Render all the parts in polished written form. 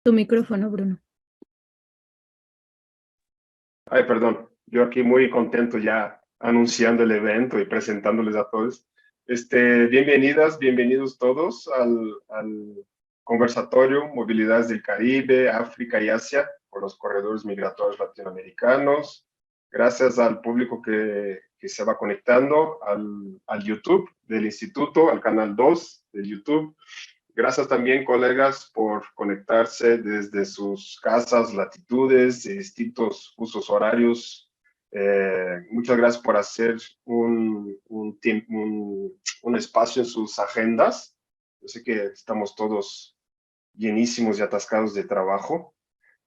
Tu micrófono, Bruno. Ay, perdón, yo aquí muy contento ya anunciando el evento y presentándoles a todos. Bienvenidas, bienvenidos todos al conversatorio Movilidades del Caribe, África y Asia por los corredores migratorios latinoamericanos. Gracias al público que se va conectando al YouTube del Instituto, al canal 2 de YouTube. Gracias también, colegas, por conectarse desde sus casas, latitudes y distintos usos horarios. Muchas gracias por hacer un espacio en sus agendas. Yo sé que estamos todos llenísimos y atascados de trabajo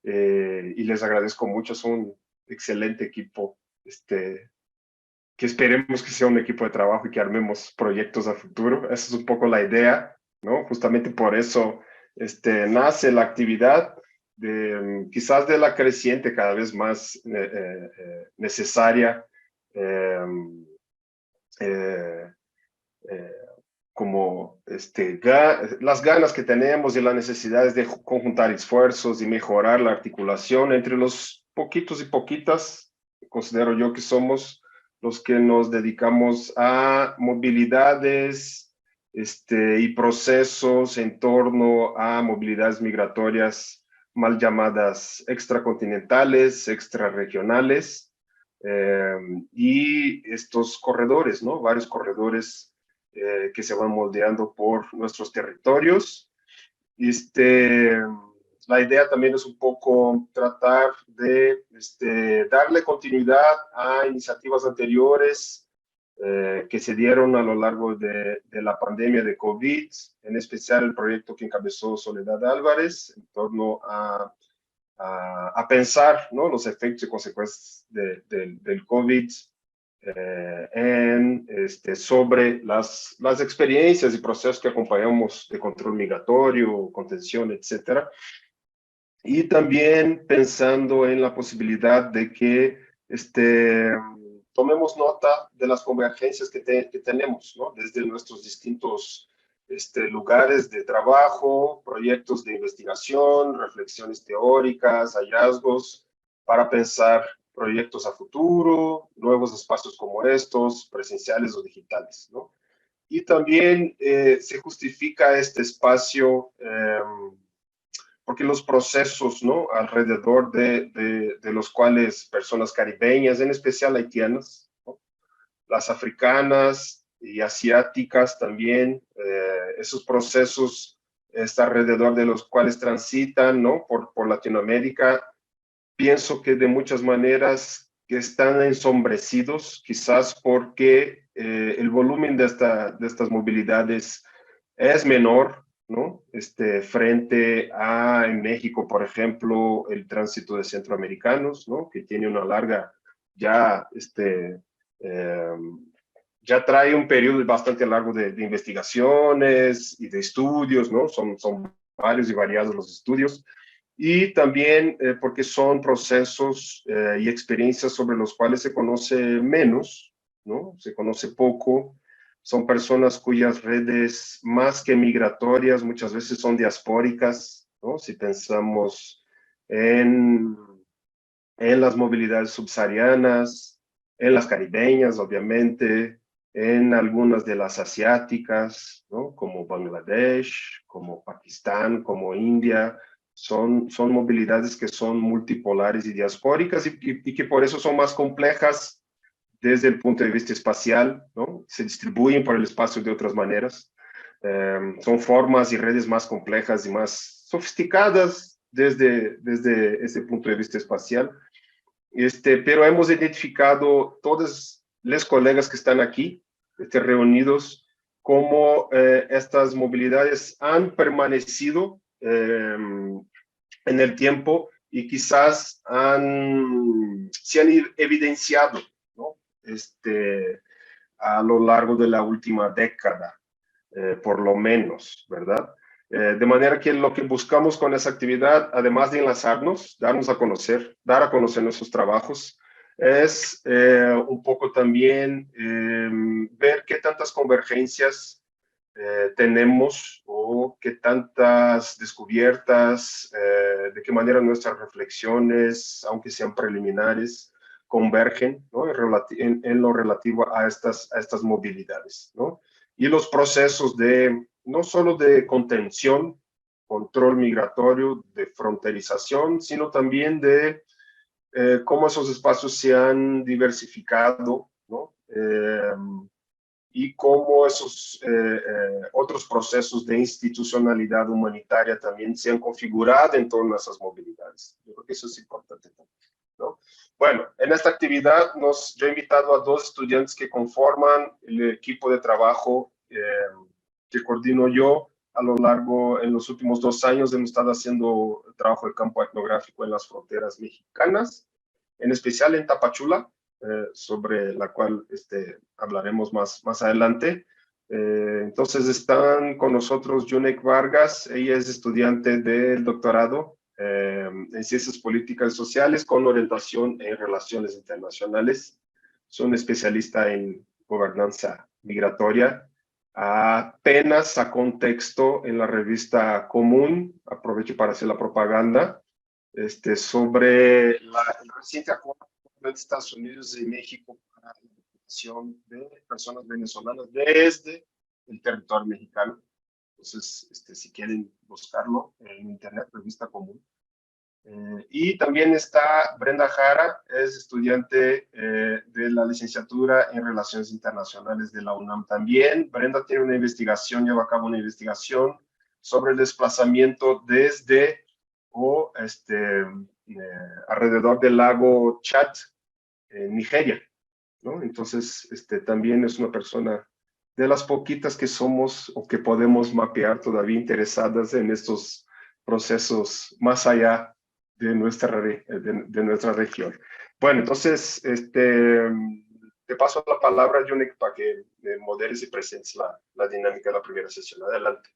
y les agradezco mucho. Es un excelente equipo, que esperemos que sea un equipo de trabajo y que armemos proyectos a futuro. Esa es un poco la idea, ¿no? Justamente por eso nace la actividad, quizás de la creciente cada vez más necesaria, eh, eh, eh, como las ganas que tenemos y las necesidades de conjuntar esfuerzos y mejorar la articulación entre los poquitos y poquitas, considero yo que somos los que nos dedicamos a movilidades y procesos en torno a movilidades migratorias mal llamadas extracontinentales, extrarregionales, y estos corredores, ¿no? Varios corredores que se van moldeando por nuestros territorios. La idea también es un poco tratar de darle continuidad a iniciativas anteriores que se dieron a lo largo de la pandemia de COVID, en especial el proyecto que encabezó Soledad Álvarez en torno a pensar, ¿no?, los efectos y consecuencias del COVID sobre las experiencias y procesos que acompañamos de control migratorio, contención, etcétera. Y también pensando en la posibilidad de que tomemos nota de las convergencias que tenemos, ¿no?, desde nuestros distintos lugares de trabajo, proyectos de investigación, reflexiones teóricas, hallazgos, para pensar proyectos a futuro, nuevos espacios como estos, presenciales o digitales, ¿no? Y también se justifica este espacio porque los procesos, ¿no?, alrededor de los cuales personas caribeñas, en especial haitianas, ¿no?, las africanas y asiáticas también, esos procesos alrededor de los cuales transitan, ¿no?, por Latinoamérica, pienso que de muchas maneras que están ensombrecidos, quizás porque el volumen de estas movilidades es menor, ¿no? Frente a en México, por ejemplo, el tránsito de centroamericanos, ¿no?, que tiene una larga, ya, eh, ya trae un periodo bastante largo de investigaciones y de estudios, ¿no? Son varios y variados los estudios. Y también porque son procesos y experiencias sobre los cuales se conoce menos, ¿no? Se conoce poco. Son personas cuyas redes, más que migratorias, muchas veces son diaspóricas, ¿no? Si pensamos en, en las movilidades subsaharianas, en las caribeñas, obviamente, en algunas de las asiáticas, ¿no?, como Bangladesh, como Pakistán, como India. Son movilidades que son multipolares y diaspóricas y que por eso son más complejas desde el punto de vista espacial, ¿no? Se distribuyen por el espacio de otras maneras. Son formas y redes más complejas y más sofisticadas desde ese punto de vista espacial. Pero hemos identificado todos los colegas que están aquí reunidos como estas movilidades han permanecido en el tiempo y quizás se han evidenciado, ¿no?, a lo largo de la última década, por lo menos, ¿verdad? De manera que lo que buscamos con esa actividad, además de enlazarnos, darnos a conocer, dar a conocer nuestros trabajos, es un poco también ver qué tantas convergencias tenemos o qué tantas descubiertas, de qué manera nuestras reflexiones, aunque sean preliminares, convergen, ¿no? en lo relativo a estas movilidades, ¿no? Y los procesos de, no solo de contención, control migratorio, de fronterización, sino también de cómo esos espacios se han diversificado, ¿no? Y cómo esos otros procesos de institucionalidad humanitaria también se han configurado en torno a esas movilidades. Yo creo que eso es importante también, ¿no? Bueno, en esta actividad yo he invitado a 2 estudiantes que conforman el equipo de trabajo que coordino yo. A lo largo, en los últimos 2 años, hemos estado haciendo trabajo de campo etnográfico en las fronteras mexicanas, en especial en Tapachula, sobre la cual hablaremos más adelante. Entonces están con nosotros Yunek Vargas. Ella es estudiante del doctorado en Ciencias Políticas y Sociales con orientación en Relaciones Internacionales. Es una especialista en gobernanza migratoria. Apenas sacó un texto en la revista Común, aprovecho para hacer la propaganda, sobre el reciente acuerdo de Estados Unidos y México para la deportación de personas venezolanas desde el territorio mexicano. Entonces, si quieren buscarlo en internet, revista Común. Y también está Brenda Jara, es estudiante de la licenciatura en Relaciones Internacionales de la UNAM también. Brenda tiene una investigación, lleva a cabo una investigación sobre el desplazamiento desde o alrededor del lago Chad, en Nigeria, ¿no? Entonces, también es una persona de las poquitas que somos o que podemos mapear todavía interesadas en estos procesos más allá de nuestra región. Bueno, entonces, te paso la palabra, Yunek, para que moderes y presentes la dinámica de la primera sesión. Adelante.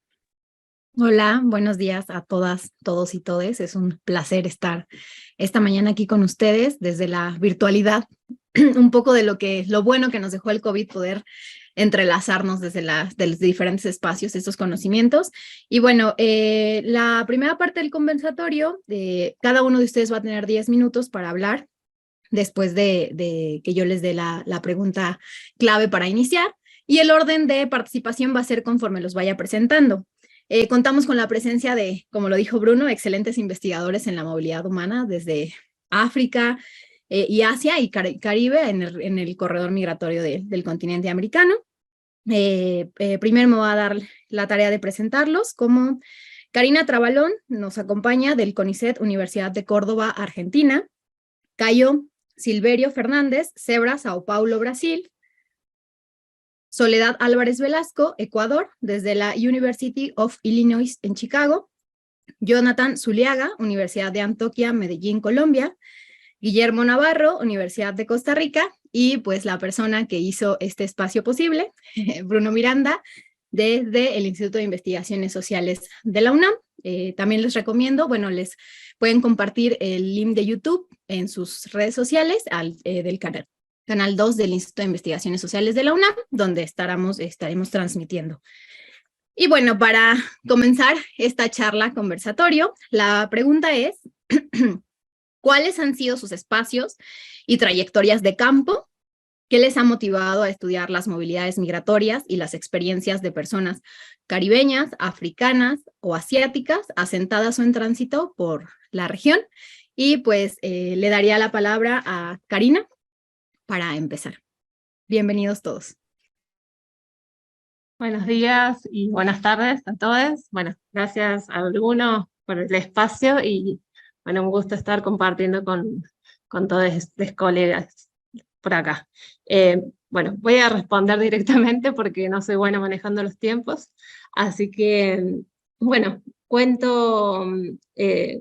Hola, buenos días a todas, todos y todes. Es un placer estar esta mañana aquí con ustedes desde la virtualidad. Un poco de lo bueno que nos dejó el COVID, poder entrelazarnos desde los diferentes espacios, estos conocimientos. Y bueno, la primera parte del conversatorio, cada uno de ustedes va a tener 10 minutos para hablar después de que yo les dé la pregunta clave para iniciar. Y el orden de participación va a ser conforme los vaya presentando. Contamos con la presencia de, como lo dijo Bruno, excelentes investigadores en la movilidad humana desde África y Asia y Caribe en el corredor migratorio del continente americano. Primero me va a dar la tarea de presentarlos. Como Karina Trabalón nos acompaña del CONICET Universidad de Córdoba, Argentina. Cayo Silverio Fernández, Zebra, Sao Paulo, Brasil. Soledad Álvarez Velasco, Ecuador, desde la University of Illinois en Chicago. Jonathan Zuliaga, Universidad de Antioquia, Medellín, Colombia. Guillermo Navarro, Universidad de Costa Rica. Y pues la persona que hizo este espacio posible, Bruno Miranda, desde el Instituto de Investigaciones Sociales de la UNAM. También les recomiendo, bueno, les pueden compartir el link de YouTube en sus redes sociales del canal 2 del Instituto de Investigaciones Sociales de la UNAM, donde estaremos transmitiendo. Y bueno, para comenzar esta charla conversatorio, la pregunta es, ¿cuáles han sido sus espacios y trayectorias de campo? ¿Qué les ha motivado a estudiar las movilidades migratorias y las experiencias de personas caribeñas, africanas o asiáticas asentadas o en tránsito por la región? Y pues le daría la palabra a Karina para empezar. Bienvenidos todos. Buenos días y buenas tardes a todos. Bueno, gracias a Bruno por el espacio y bueno, un gusto estar compartiendo con todos los colegas por acá. Bueno, voy a responder directamente porque no soy buena manejando los tiempos, así que, bueno, cuento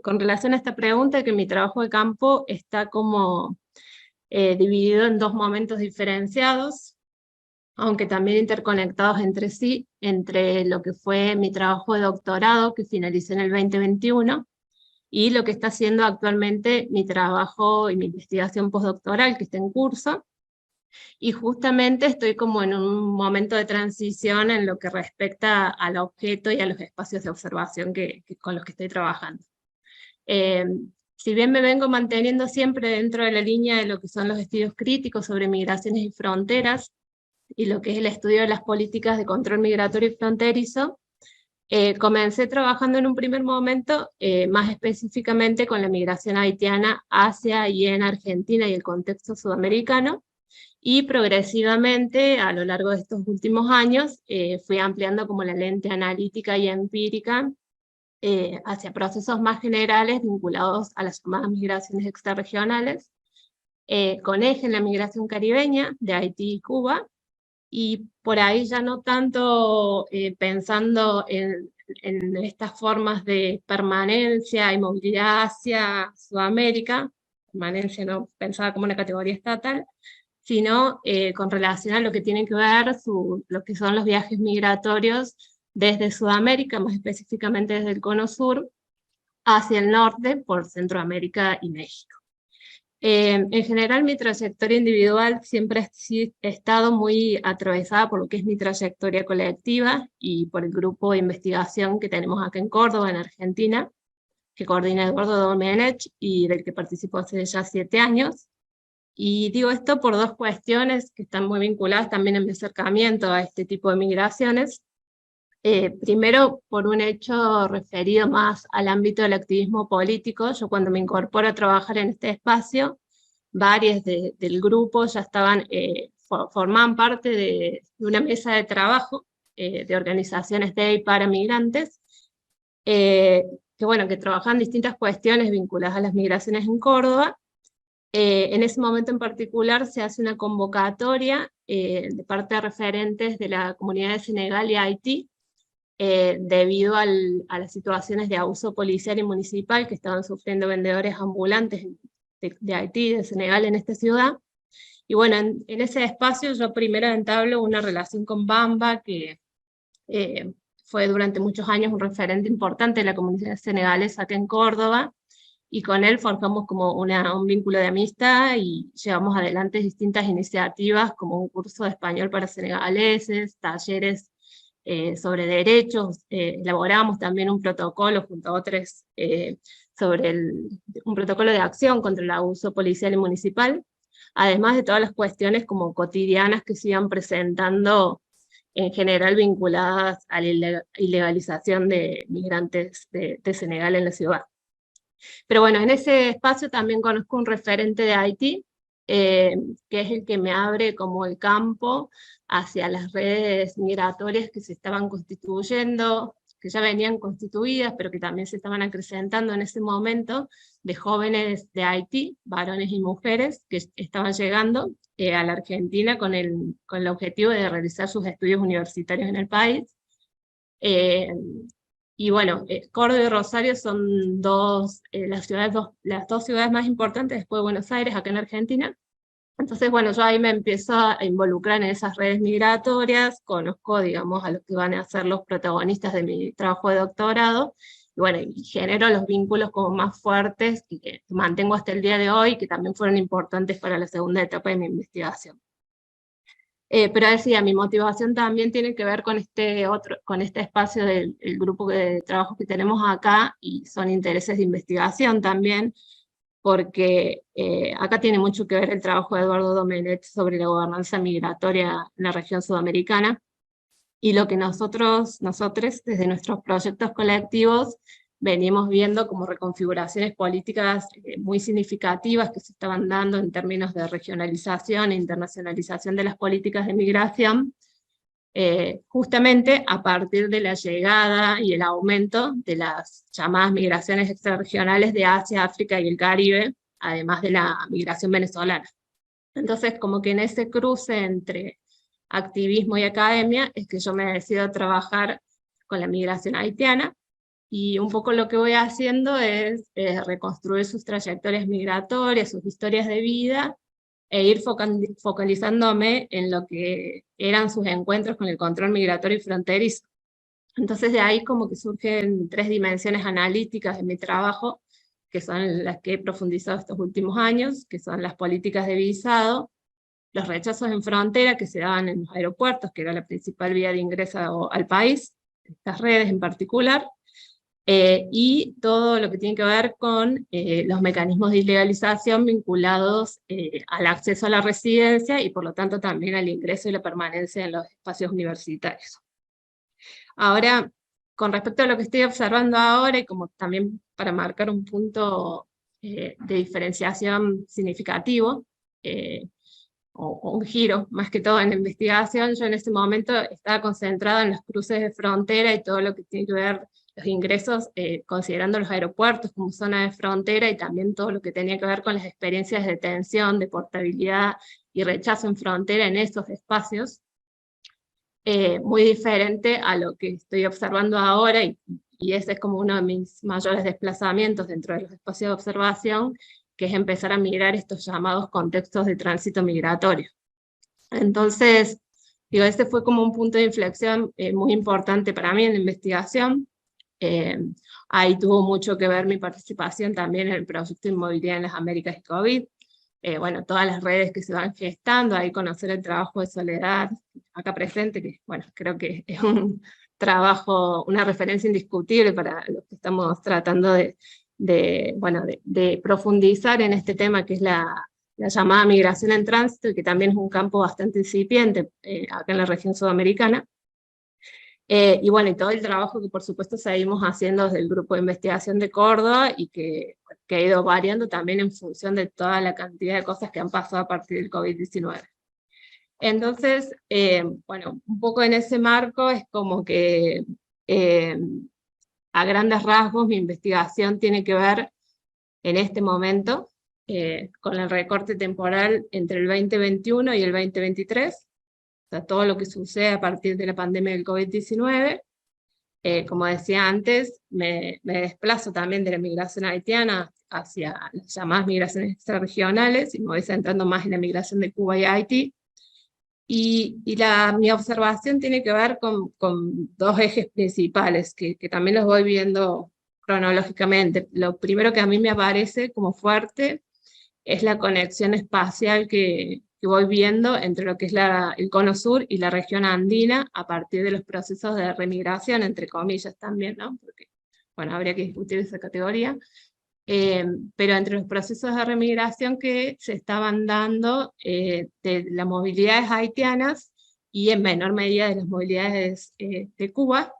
con relación a esta pregunta que mi trabajo de campo está como dividido en 2 momentos diferenciados, aunque también interconectados entre sí, entre lo que fue mi trabajo de doctorado, que finalicé en el 2021, y lo que está haciendo actualmente mi trabajo y mi investigación postdoctoral, que está en curso. Y justamente estoy como en un momento de transición en lo que respecta al objeto y a los espacios de observación con los que estoy trabajando. Eh, si bien me vengo manteniendo siempre dentro de la línea de lo que son los estudios críticos sobre migraciones y fronteras, y lo que es el estudio de las políticas de control migratorio y fronterizo, comencé trabajando en un primer momento, más específicamente con la migración haitiana hacia y en Argentina y el contexto sudamericano, y progresivamente, a lo largo de estos últimos años, fui ampliando como la lente analítica y empírica hacia procesos más generales vinculados a las llamadas migraciones extrarregionales, con eje en la migración caribeña de Haití y Cuba, y por ahí ya no tanto pensando en estas formas de permanencia y movilidad hacia Sudamérica, permanencia no pensada como una categoría estatal, sino con relación a lo que tiene que ver lo que son los viajes migratorios desde Sudamérica, más específicamente desde el Cono Sur, hacia el norte por Centroamérica y México. En general mi trayectoria individual siempre ha estado muy atravesada por lo que es mi trayectoria colectiva y por el grupo de investigación que tenemos acá en Córdoba, en Argentina, que coordina Eduardo Domenech y del que participo hace ya 7 años. Y digo esto por dos cuestiones que están muy vinculadas también en mi acercamiento a este tipo de migraciones. Primero, por un hecho referido más al ámbito del activismo político. Yo cuando me incorporo a trabajar en este espacio, varios del grupo ya formaban parte de una mesa de trabajo de organizaciones de y para migrantes, que trabajaban distintas cuestiones vinculadas a las migraciones en Córdoba. En ese momento en particular se hace una convocatoria de parte de referentes de la comunidad de Senegal y Haití, debido a las situaciones de abuso policial y municipal que estaban sufriendo vendedores ambulantes de Haití y de Senegal en esta ciudad. Y bueno, en ese espacio yo primero entablo una relación con Bamba, que fue durante muchos años un referente importante de la comunidad senegalesa acá en Córdoba, y con él forjamos como un vínculo de amistad y llevamos adelante distintas iniciativas como un curso de español para senegaleses, talleres sobre derechos, elaboramos también un protocolo junto a otros sobre un protocolo de acción contra el abuso policial y municipal, además de todas las cuestiones como cotidianas que se iban presentando en general vinculadas a la ilegalización de migrantes de Senegal en la ciudad. Pero bueno, en ese espacio también conozco un referente de Haití, que es el que me abre como el campo hacia las redes migratorias que se estaban constituyendo, que ya venían constituidas, pero que también se estaban acrecentando en ese momento, de jóvenes de Haití, varones y mujeres, que estaban llegando a la Argentina con el objetivo de realizar sus estudios universitarios en el país. Y bueno, Córdoba y Rosario son las dos ciudades más importantes después de Buenos Aires, acá en Argentina. Entonces, bueno, yo ahí me empiezo a involucrar en esas redes migratorias, conozco, digamos, a los que van a ser los protagonistas de mi trabajo de doctorado, y bueno, y genero los vínculos como más fuertes que mantengo hasta el día de hoy, que también fueron importantes para la segunda etapa de mi investigación. Pero decía, mi motivación también tiene que ver con este espacio del grupo de trabajo que tenemos acá, y son intereses de investigación también, porque acá tiene mucho que ver el trabajo de Eduardo Domenech sobre la gobernanza migratoria en la región sudamericana, y lo que nosotros desde nuestros proyectos colectivos venimos viendo como reconfiguraciones políticas muy significativas que se estaban dando en términos de regionalización e internacionalización de las políticas de migración, justamente a partir de la llegada y el aumento de las llamadas migraciones extrarregionales de Asia, África y el Caribe, además de la migración venezolana. Entonces, como que en ese cruce entre activismo y academia es que yo me decido a trabajar con la migración haitiana, y un poco lo que voy haciendo es reconstruir sus trayectorias migratorias, sus historias de vida, e ir focalizándome en lo que eran sus encuentros con el control migratorio y fronterizo. Entonces de ahí como que surgen 3 dimensiones analíticas de mi trabajo, que son las que he profundizado estos últimos años, que son las políticas de visado, los rechazos en frontera que se daban en los aeropuertos, que era la principal vía de ingreso al país, estas redes en particular, y todo lo que tiene que ver con los mecanismos de ilegalización vinculados al acceso a la residencia y por lo tanto también al ingreso y la permanencia en los espacios universitarios. Ahora, con respecto a lo que estoy observando ahora, y como también para marcar un punto de diferenciación significativo, o un giro, más que todo en la investigación, yo en este momento estaba concentrada en los cruces de frontera y todo lo que tiene que ver los ingresos, considerando los aeropuertos como zona de frontera y también todo lo que tenía que ver con las experiencias de detención, deportabilidad y rechazo en frontera en esos espacios, muy diferente a lo que estoy observando ahora, y ese es como uno de mis mayores desplazamientos dentro de los espacios de observación, que es empezar a mirar estos llamados contextos de tránsito migratorio. Entonces, digo, ese fue como un punto de inflexión muy importante para mí en la investigación. Ahí tuvo mucho que ver mi participación también en el proyecto Inmovilidad en las Américas y COVID. Bueno, todas las redes que se van gestando, ahí conocer el trabajo de Soledad, acá presente, que bueno, creo que es un trabajo, una referencia indiscutible para los que estamos tratando de profundizar en este tema que es la llamada migración en tránsito, y que también es un campo bastante incipiente acá en la región sudamericana. Y bueno, y todo el trabajo que por supuesto seguimos haciendo desde el grupo de investigación de Córdoba, y que ha ido variando también en función de toda la cantidad de cosas que han pasado a partir del COVID-19. Entonces, bueno, un poco en ese marco es como que a grandes rasgos mi investigación tiene que ver en este momento con el recorte temporal entre el 2021 y el 2023, o sea, todo lo que sucede a partir de la pandemia del COVID-19. Como decía antes, me desplazo también de la migración haitiana hacia las llamadas migraciones extrarregionales, y me voy centrando más en la migración de Cuba y Haití. Y mi observación tiene que ver con dos ejes principales, que también los voy viendo cronológicamente. Lo primero que a mí me aparece como fuerte es la conexión espacial que voy viendo entre lo que es el Cono Sur y la región andina a partir de los procesos de remigración, entre comillas también, ¿no? Porque, bueno, habría que discutir esa categoría. Pero entre los procesos de remigración que se estaban dando de las movilidades haitianas y en menor medida de las movilidades de Cuba,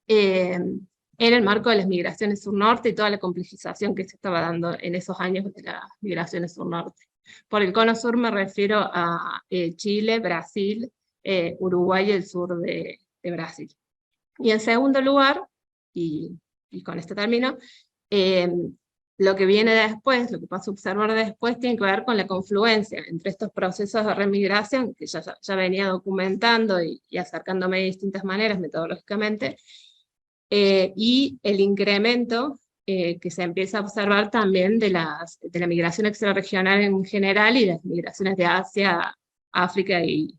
en el marco de las migraciones sur-norte y toda la complejización que se estaba dando en esos años de las migraciones sur-norte. Por el cono sur me refiero a Chile, Brasil, Uruguay y el sur de Brasil. Y en segundo lugar, y con esto termino, lo que viene después, lo que pasa a observar después, tiene que ver con la confluencia entre estos procesos de remigración, que ya venía documentando y acercándome de distintas maneras metodológicamente, y el incremento que se empieza a observar también de la migración extrarregional en general y las migraciones de Asia, África y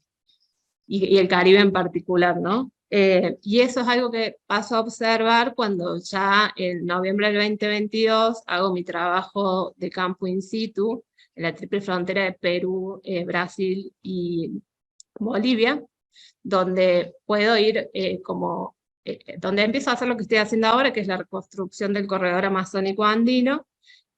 el Caribe en particular, ¿no? Y eso es algo que paso a observar cuando ya en noviembre del 2022 hago mi trabajo de campo in situ en la triple frontera de Perú, Brasil y Bolivia, donde puedo ir donde empiezo a hacer lo que estoy haciendo ahora, que es la reconstrucción del corredor amazónico andino,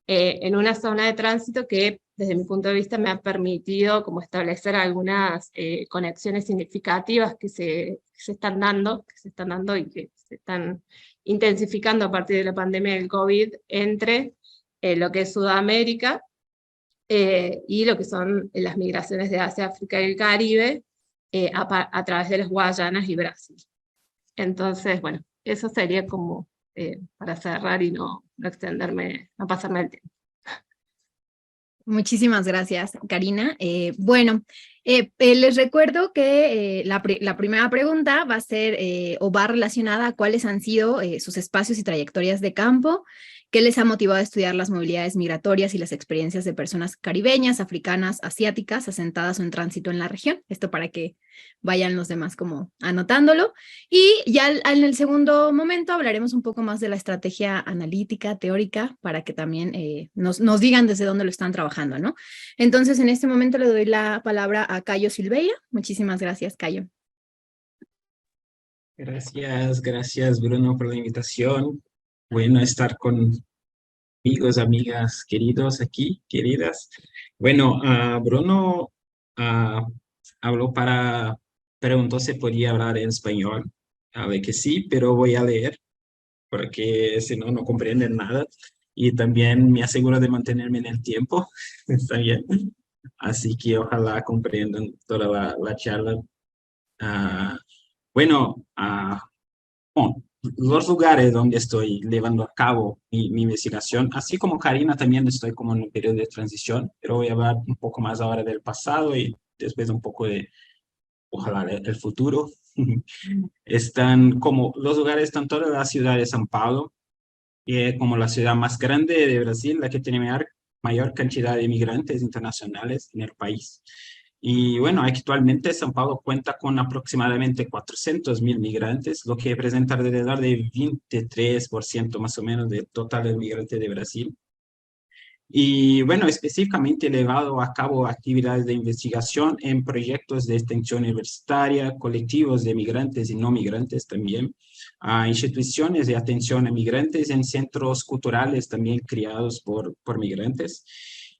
en una zona de tránsito que desde mi punto de vista me ha permitido como establecer algunas conexiones significativas que se están dando y que se están intensificando a partir de la pandemia del COVID entre lo que es Sudamérica y lo que son las migraciones de Asia, África y el Caribe a través de las Guayanas y Brasil. Entonces, bueno, eso sería como para cerrar y no extenderme, no pasarme el tiempo. Muchísimas gracias, Karina. Bueno, les recuerdo que la primera pregunta va a ser o va relacionada a cuáles han sido sus espacios y trayectorias de campo, ¿Qué les ha motivado a estudiar las movilidades migratorias y las experiencias de personas caribeñas, africanas, asiáticas, asentadas o en tránsito en la región? Esto para que vayan los demás como anotándolo. Y ya en el segundo momento hablaremos un poco más de la estrategia analítica, teórica, para que también nos digan desde dónde lo están trabajando, ¿no? Entonces, en este momento le doy la palabra a Cayo Silveira. Muchísimas gracias, Cayo. Gracias Bruno por la invitación. Bueno estar con amigos, amigas, queridos aquí, queridas. Bueno, Bruno ah, habló preguntó si podía hablar en español. Hablé que sí, pero voy a leer porque si no, no comprenden nada. Y también me aseguro de mantenerme en el tiempo. Está bien. Así que ojalá comprendan toda la charla. Ah, bueno, bueno, los lugares donde estoy llevando a cabo mi investigación, así como Karina, también estoy como en un periodo de transición, pero voy a hablar un poco más ahora del pasado y después un poco de, ojalá, el futuro. Los lugares están toda la ciudad de São Paulo, que es como la ciudad más grande de Brasil, la que tiene mayor cantidad de inmigrantes internacionales en el país. Y bueno, actualmente São Paulo cuenta con aproximadamente 400.000 migrantes, lo que representa alrededor de 23% más o menos del total de migrantes de Brasil. Y bueno, específicamente he llevado a cabo actividades de investigación en proyectos de extensión universitaria, colectivos de migrantes y no migrantes también, a instituciones de atención a migrantes en centros culturales también creados por migrantes.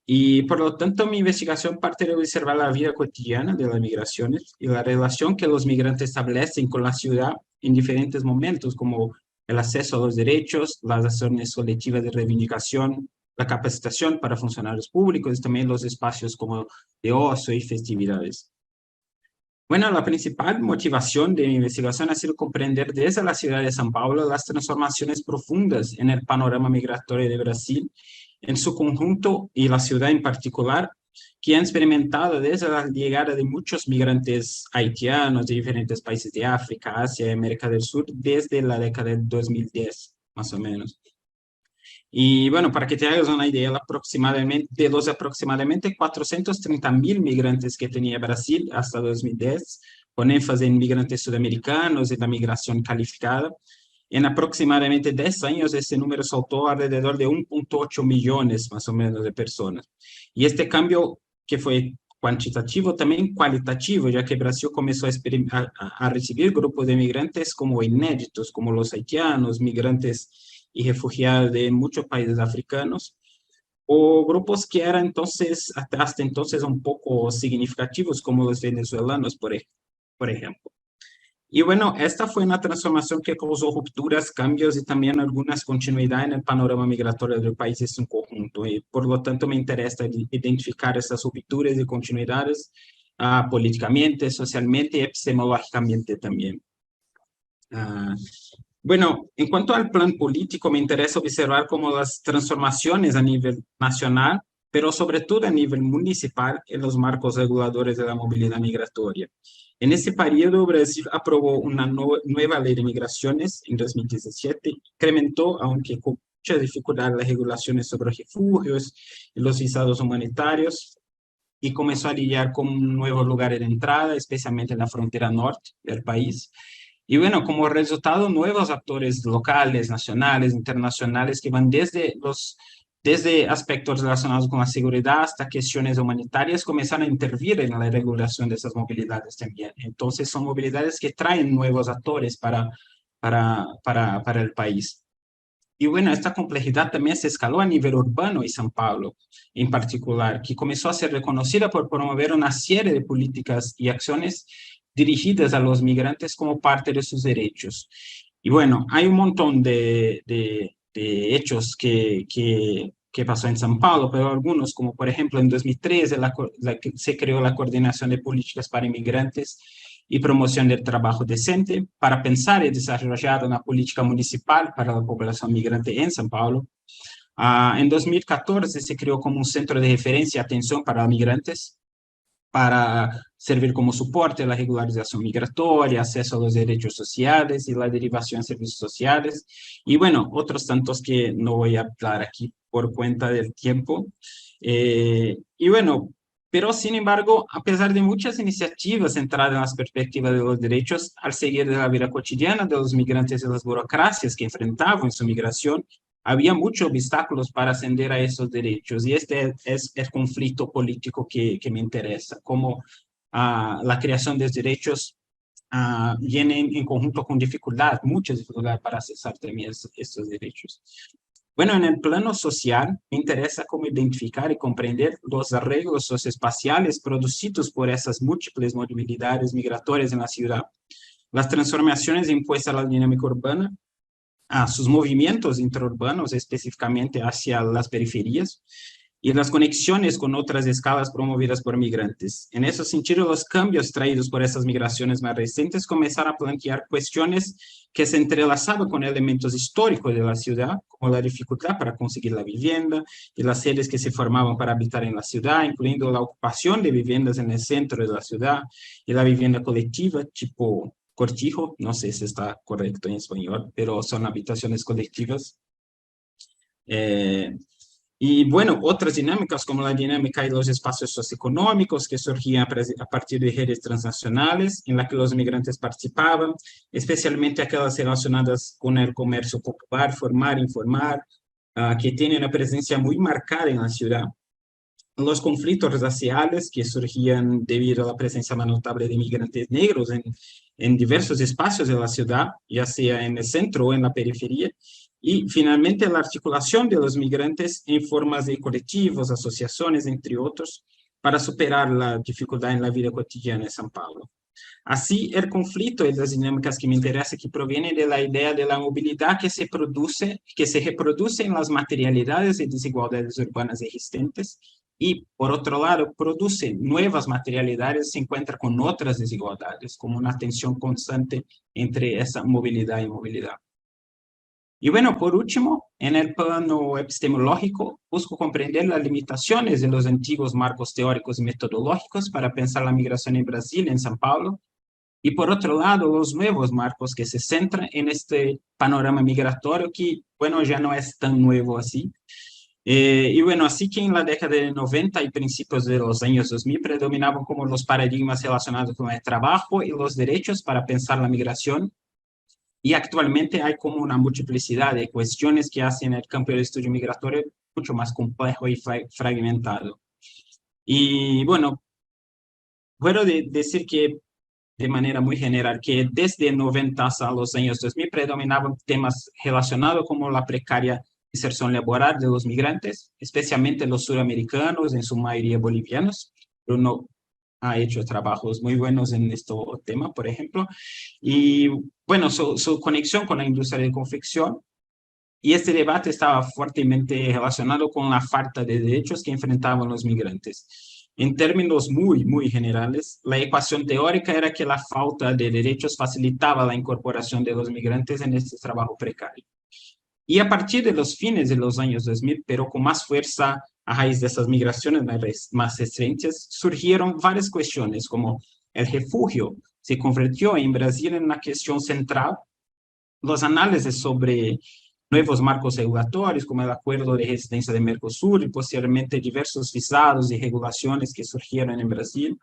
Y por lo tanto, mi investigación parte de observar la vida cotidiana de las migraciones y la relación que los migrantes establecen con la ciudad en diferentes momentos, como el acceso a los derechos, las acciones colectivas de reivindicación, la capacitación para funcionarios públicos y también los espacios como de ocio y festividades. Bueno, la principal motivación de mi investigación ha sido comprender desde la ciudad de São Paulo las transformaciones profundas en el panorama migratorio de Brasil en su conjunto y la ciudad en particular, que han experimentado desde la llegada de muchos migrantes haitianos de diferentes países de África, Asia y América del Sur desde la década de 2010, más o menos. Y bueno, para que te hagas una idea, de los aproximadamente 430.000 migrantes que tenía Brasil hasta 2010, con énfasis en migrantes sudamericanos y la migración calificada, en aproximadamente 10 años ese número saltó alrededor de 1.8 millones más o menos de personas. Y este cambio que fue cuantitativo, también cualitativo, ya que Brasil comenzó a recibir grupos de migrantes como inéditos, como los haitianos, migrantes y refugiados de muchos países africanos, o grupos que eran entonces, hasta entonces un poco significativos, como los venezolanos, por ejemplo. Y bueno, esta fue una transformación que causó rupturas, cambios y también algunas continuidades en el panorama migratorio del país en su conjunto. Y por lo tanto me interesa identificar estas rupturas y continuidades políticamente, socialmente y epistemológicamente también. Bueno, en cuanto al plan político, me interesa observar cómo las transformaciones a nivel nacional, pero sobre todo a nivel municipal, en los marcos reguladores de la movilidad migratoria. En ese periodo, Brasil aprobó una nueva ley de migraciones en 2017, incrementó, aunque con mucha dificultad, las regulaciones sobre refugios y los visados humanitarios, y comenzó a lidiar con nuevos lugares de entrada, especialmente en la frontera norte del país. Y bueno, como resultado, nuevos actores locales, nacionales, internacionales, que van desde aspectos relacionados con la seguridad hasta cuestiones humanitarias, comenzaron a intervenir en la regulación de esas movilidades también. Entonces, son movilidades que traen nuevos actores para el país. Y bueno, esta complejidad también se escaló a nivel urbano y São Paulo, en particular, que comenzó a ser reconocida por promover una serie de políticas y acciones dirigidas a los migrantes como parte de sus derechos. Y bueno, hay un montón de hechos que pasó en São Paulo, pero algunos, como por ejemplo en 2013 se creó la Coordinación de Políticas para Inmigrantes y Promoción del Trabajo Decente para pensar y desarrollar una política municipal para la población migrante en São Paulo. En 2014 se creó como un centro de referencia y atención para migrantes, para servir como soporte a la regularización migratoria, acceso a los derechos sociales y la derivación de servicios sociales. Y bueno, otros tantos que no voy a hablar aquí por cuenta del tiempo. Y bueno, pero sin embargo, a pesar de muchas iniciativas centradas en las perspectivas de los derechos, al seguir de la vida cotidiana de los migrantes y las burocracias que enfrentaban en su migración, había muchos obstáculos para ascender a esos derechos. Y este es el conflicto político que me interesa, cómo la creación de derechos viene en conjunto con dificultad, mucha dificultad para accesar también estos derechos. Bueno, en el plano social, me interesa cómo identificar y comprender los arreglos socioespaciales producidos por esas múltiples movilidades migratorias en la ciudad, las transformaciones impuestas a la dinámica urbana, a sus movimientos interurbanos, específicamente hacia las periferias, y las conexiones con otras escalas promovidas por migrantes. En ese sentido, los cambios traídos por esas migraciones más recientes comenzaron a plantear cuestiones que se entrelazaban con elementos históricos de la ciudad, como la dificultad para conseguir la vivienda y las sedes que se formaban para habitar en la ciudad, incluyendo la ocupación de viviendas en el centro de la ciudad y la vivienda colectiva, tipo cortijo, no sé si está correcto en español, pero son habitaciones colectivas. Y bueno, otras dinámicas como la dinámica de los espacios socioeconómicos que surgían a partir de redes transnacionales en las que los migrantes participaban, especialmente aquellas relacionadas con el comercio popular, formal, informal, que tienen una presencia muy marcada en la ciudad. Los conflictos raciales que surgían debido a la presencia más notable de migrantes negros en diversos espacios de la ciudad, ya sea en el centro o en la periferia. Y finalmente la articulación de los migrantes en formas de colectivos, asociaciones, entre otros, para superar la dificultad en la vida cotidiana en São Paulo. Así, el conflicto y las dinámicas que me interesan que provienen de la idea de la movilidad que se reproduce en las materialidades y desigualdades urbanas existentes y, por otro lado, produce nuevas materialidades, se encuentra con otras desigualdades, como una tensión constante entre esa movilidad y movilidad. Y bueno, por último, en el plano epistemológico, busco comprender las limitaciones de los antiguos marcos teóricos y metodológicos para pensar la migración en Brasil, en São Paulo, y por otro lado, los nuevos marcos que se centran en este panorama migratorio que, bueno, ya no es tan nuevo así. Y bueno, así que en la década de 90 y principios de los años 2000 predominaban como los paradigmas relacionados con el trabajo y los derechos para pensar la migración. Y actualmente hay como una multiplicidad de cuestiones que hacen el campo del estudio migratorio mucho más complejo y fragmentado. Y bueno, puedo decir que de manera muy general que desde 90 a los años 2000 predominaban temas relacionados como la precaria inserción laboral de los migrantes, especialmente los suramericanos, en su mayoría bolivianos. Bruno ha hecho trabajos muy buenos en este tema, por ejemplo, y bueno, su conexión con la industria de confección, y este debate estaba fuertemente relacionado con la falta de derechos que enfrentaban los migrantes. En términos muy generales, la ecuación teórica era que la falta de derechos facilitaba la incorporación de los migrantes en este trabajo precario. Y a partir de los fines de los años 2000, pero con más fuerza a raíz de esas migraciones más recientes, surgieron varias cuestiones, como el refugio se convirtió en Brasil en una cuestión central, los análisis sobre nuevos marcos regulatorios, como el Acuerdo de Residencia de Mercosur y posteriormente diversos visados y regulaciones que surgieron en Brasil.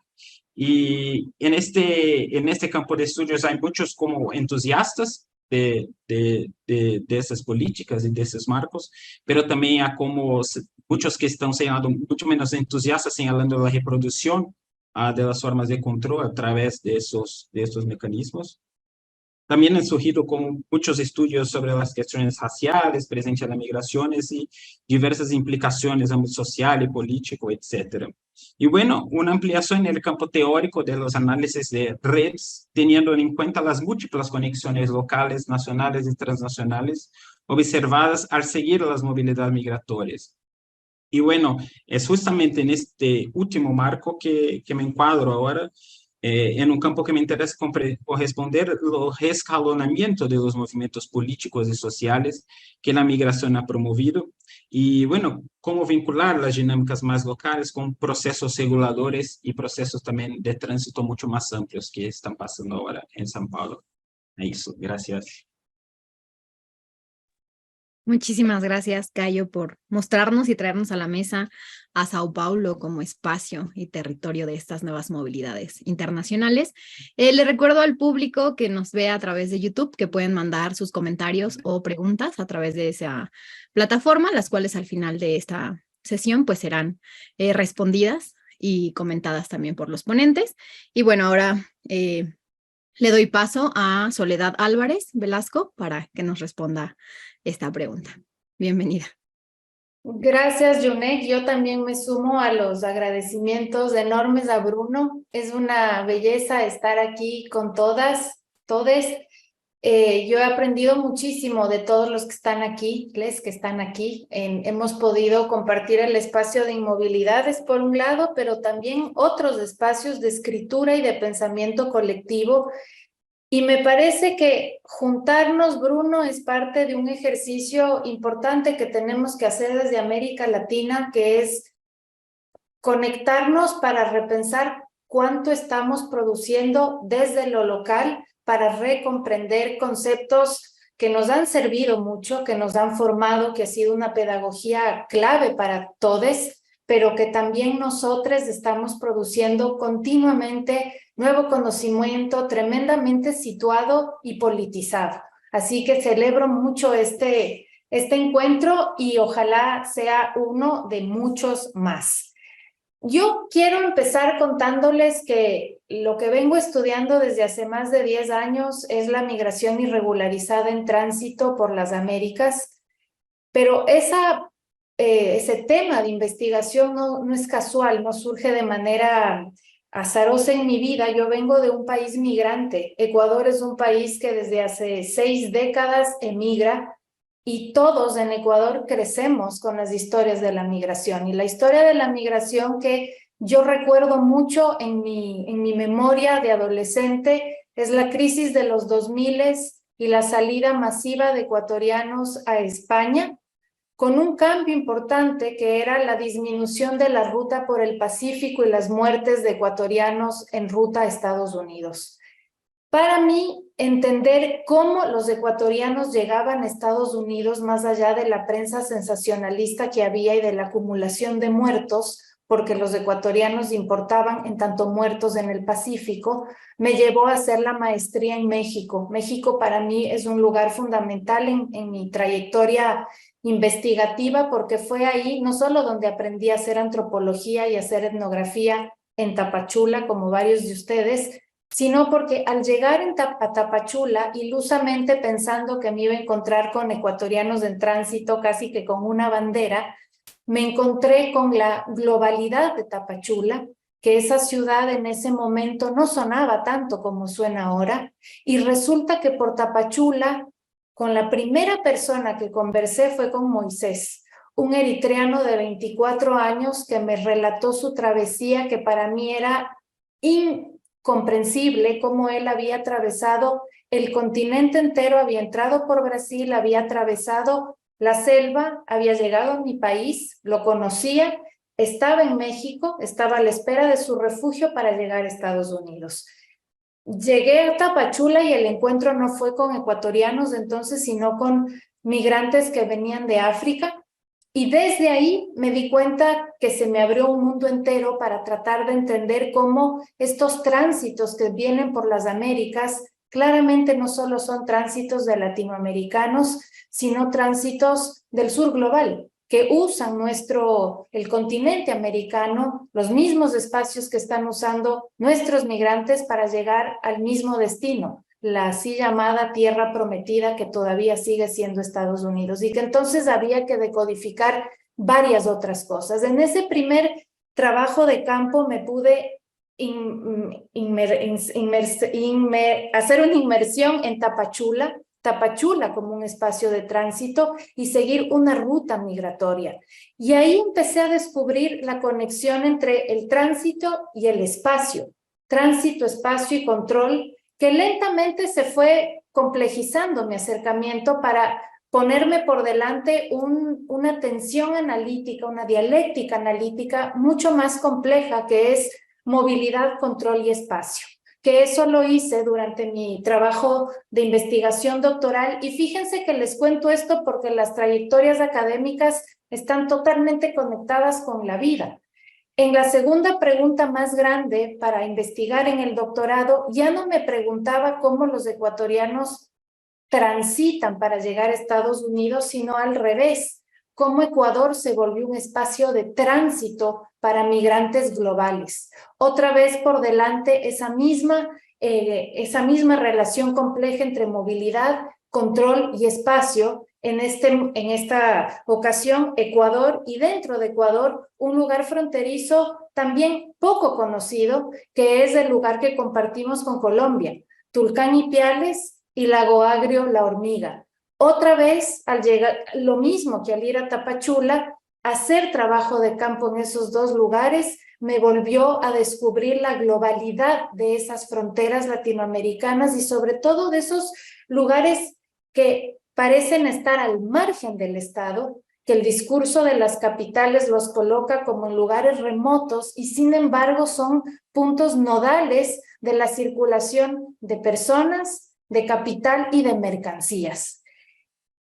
Y en este campo de estudios hay muchos como entusiastas de esas políticas y de esos marcos, pero también hay como muchos que están señalando, mucho menos entusiastas señalando la reproducción de las formas de control a través de estos mecanismos. También han surgido como muchos estudios sobre las cuestiones raciales, presencia de migraciones y diversas implicaciones en el social y político, etc. Y bueno, una ampliación en el campo teórico de los análisis de redes, teniendo en cuenta las múltiples conexiones locales, nacionales y transnacionales observadas al seguir las movilidades migratorias. Y bueno, es justamente en este último marco que me encuadro ahora, en un campo que me interesa corresponder al rescalonamiento de los movimientos políticos y sociales que la migración ha promovido Y bueno, cómo vincular las dinámicas más locales con procesos reguladores y procesos también de tránsito mucho más amplios que están pasando ahora en São Paulo. Eso, gracias. Muchísimas gracias, Caio, por mostrarnos y traernos a la mesa a Sao Paulo como espacio y territorio de estas nuevas movilidades internacionales. Le recuerdo al público que nos ve a través de YouTube que pueden mandar sus comentarios o preguntas a través de esa plataforma, las cuales al final de esta sesión pues serán respondidas y comentadas también por los ponentes. Y bueno, ahora le doy paso a Soledad Álvarez Velasco para que nos responda esta pregunta. Bienvenida. Gracias, Junet. Yo también me sumo a los agradecimientos enormes a Bruno. Es una belleza estar aquí con todas, todes. Yo he aprendido muchísimo de todos los que están aquí, les que están aquí. Hemos podido compartir el espacio de inmovilidades por un lado, pero también otros espacios de escritura y de pensamiento colectivo. Y me parece que juntarnos, Bruno, es parte de un ejercicio importante que tenemos que hacer desde América Latina, que es conectarnos para repensar cuánto estamos produciendo desde lo local para recomprender conceptos que nos han servido mucho, que nos han formado, que ha sido una pedagogía clave para todos, pero que también nosotros estamos produciendo continuamente nuevo conocimiento tremendamente situado y politizado. Así que celebro mucho este encuentro y ojalá sea uno de muchos más. Yo quiero empezar contándoles que lo que vengo estudiando desde hace más de 10 años es la migración irregularizada en tránsito por las Américas, pero ese tema de investigación no es casual, no surge de manera azarosa en mi vida. Yo vengo de un país migrante. Ecuador es un país que desde hace 6 décadas emigra y todos en Ecuador crecemos con las historias de la migración. Y la historia de la migración que yo recuerdo mucho en mi memoria de adolescente es la crisis de los 2000 y la salida masiva de ecuatorianos a España, con un cambio importante que era la disminución de la ruta por el Pacífico y las muertes de ecuatorianos en ruta a Estados Unidos. Para mí, entender cómo los ecuatorianos llegaban a Estados Unidos más allá de la prensa sensacionalista que había y de la acumulación de muertos, porque los ecuatorianos importaban en tanto muertos en el Pacífico, me llevó a hacer la maestría en México. México para mí es un lugar fundamental en mi trayectoria investigativa, porque fue ahí no solo donde aprendí a hacer antropología y a hacer etnografía en Tapachula, como varios de ustedes, sino porque al llegar a Tapachula, ilusamente pensando que me iba a encontrar con ecuatorianos en tránsito, casi que con una bandera, me encontré con la globalidad de Tapachula, que esa ciudad en ese momento no sonaba tanto como suena ahora, y resulta que por Tapachula, con la primera persona que conversé fue con Moisés, un eritreano de 24 años que me relató su travesía, que para mí era incomprensible cómo él había atravesado el continente entero, había entrado por Brasil, había atravesado la selva, había llegado a mi país, lo conocía, estaba en México, estaba a la espera de su refugio para llegar a Estados Unidos. Llegué a Tapachula y el encuentro no fue con ecuatorianos entonces, sino con migrantes que venían de África. Y desde ahí me di cuenta que se me abrió un mundo entero para tratar de entender cómo estos tránsitos que vienen por las Américas claramente no solo son tránsitos de latinoamericanos, sino tránsitos del sur global, que usan el continente americano, los mismos espacios que están usando nuestros migrantes para llegar al mismo destino, la así llamada tierra prometida que todavía sigue siendo Estados Unidos, y que entonces había que decodificar varias otras cosas. En ese primer trabajo de campo me pude hacer una inmersión en Tapachula como un espacio de tránsito y seguir una ruta migratoria. Y ahí empecé a descubrir la conexión entre el tránsito y el espacio, tránsito, espacio y control, que lentamente se fue complejizando mi acercamiento para ponerme por delante una tensión analítica, una dialéctica analítica mucho más compleja, que es movilidad, control y espacio, que eso lo hice durante mi trabajo de investigación doctoral. Y fíjense que les cuento esto porque las trayectorias académicas están totalmente conectadas con la vida. En la segunda pregunta más grande para investigar en el doctorado, ya no me preguntaba cómo los ecuatorianos transitan para llegar a Estados Unidos, sino al revés, cómo Ecuador se volvió un espacio de tránsito para migrantes globales. Otra vez por delante esa misma relación compleja entre movilidad, control y espacio. En esta ocasión, Ecuador, y dentro de Ecuador, un lugar fronterizo también poco conocido, que es el lugar que compartimos con Colombia, Tulcán y Piales y Lago Agrio, La Hormiga. Otra vez, al llegar, lo mismo que al ir a Tapachula, hacer trabajo de campo en esos dos lugares me volvió a descubrir la globalidad de esas fronteras latinoamericanas y sobre todo de esos lugares que parecen estar al margen del Estado, que el discurso de las capitales los coloca como en lugares remotos y sin embargo son puntos nodales de la circulación de personas, de capital y de mercancías.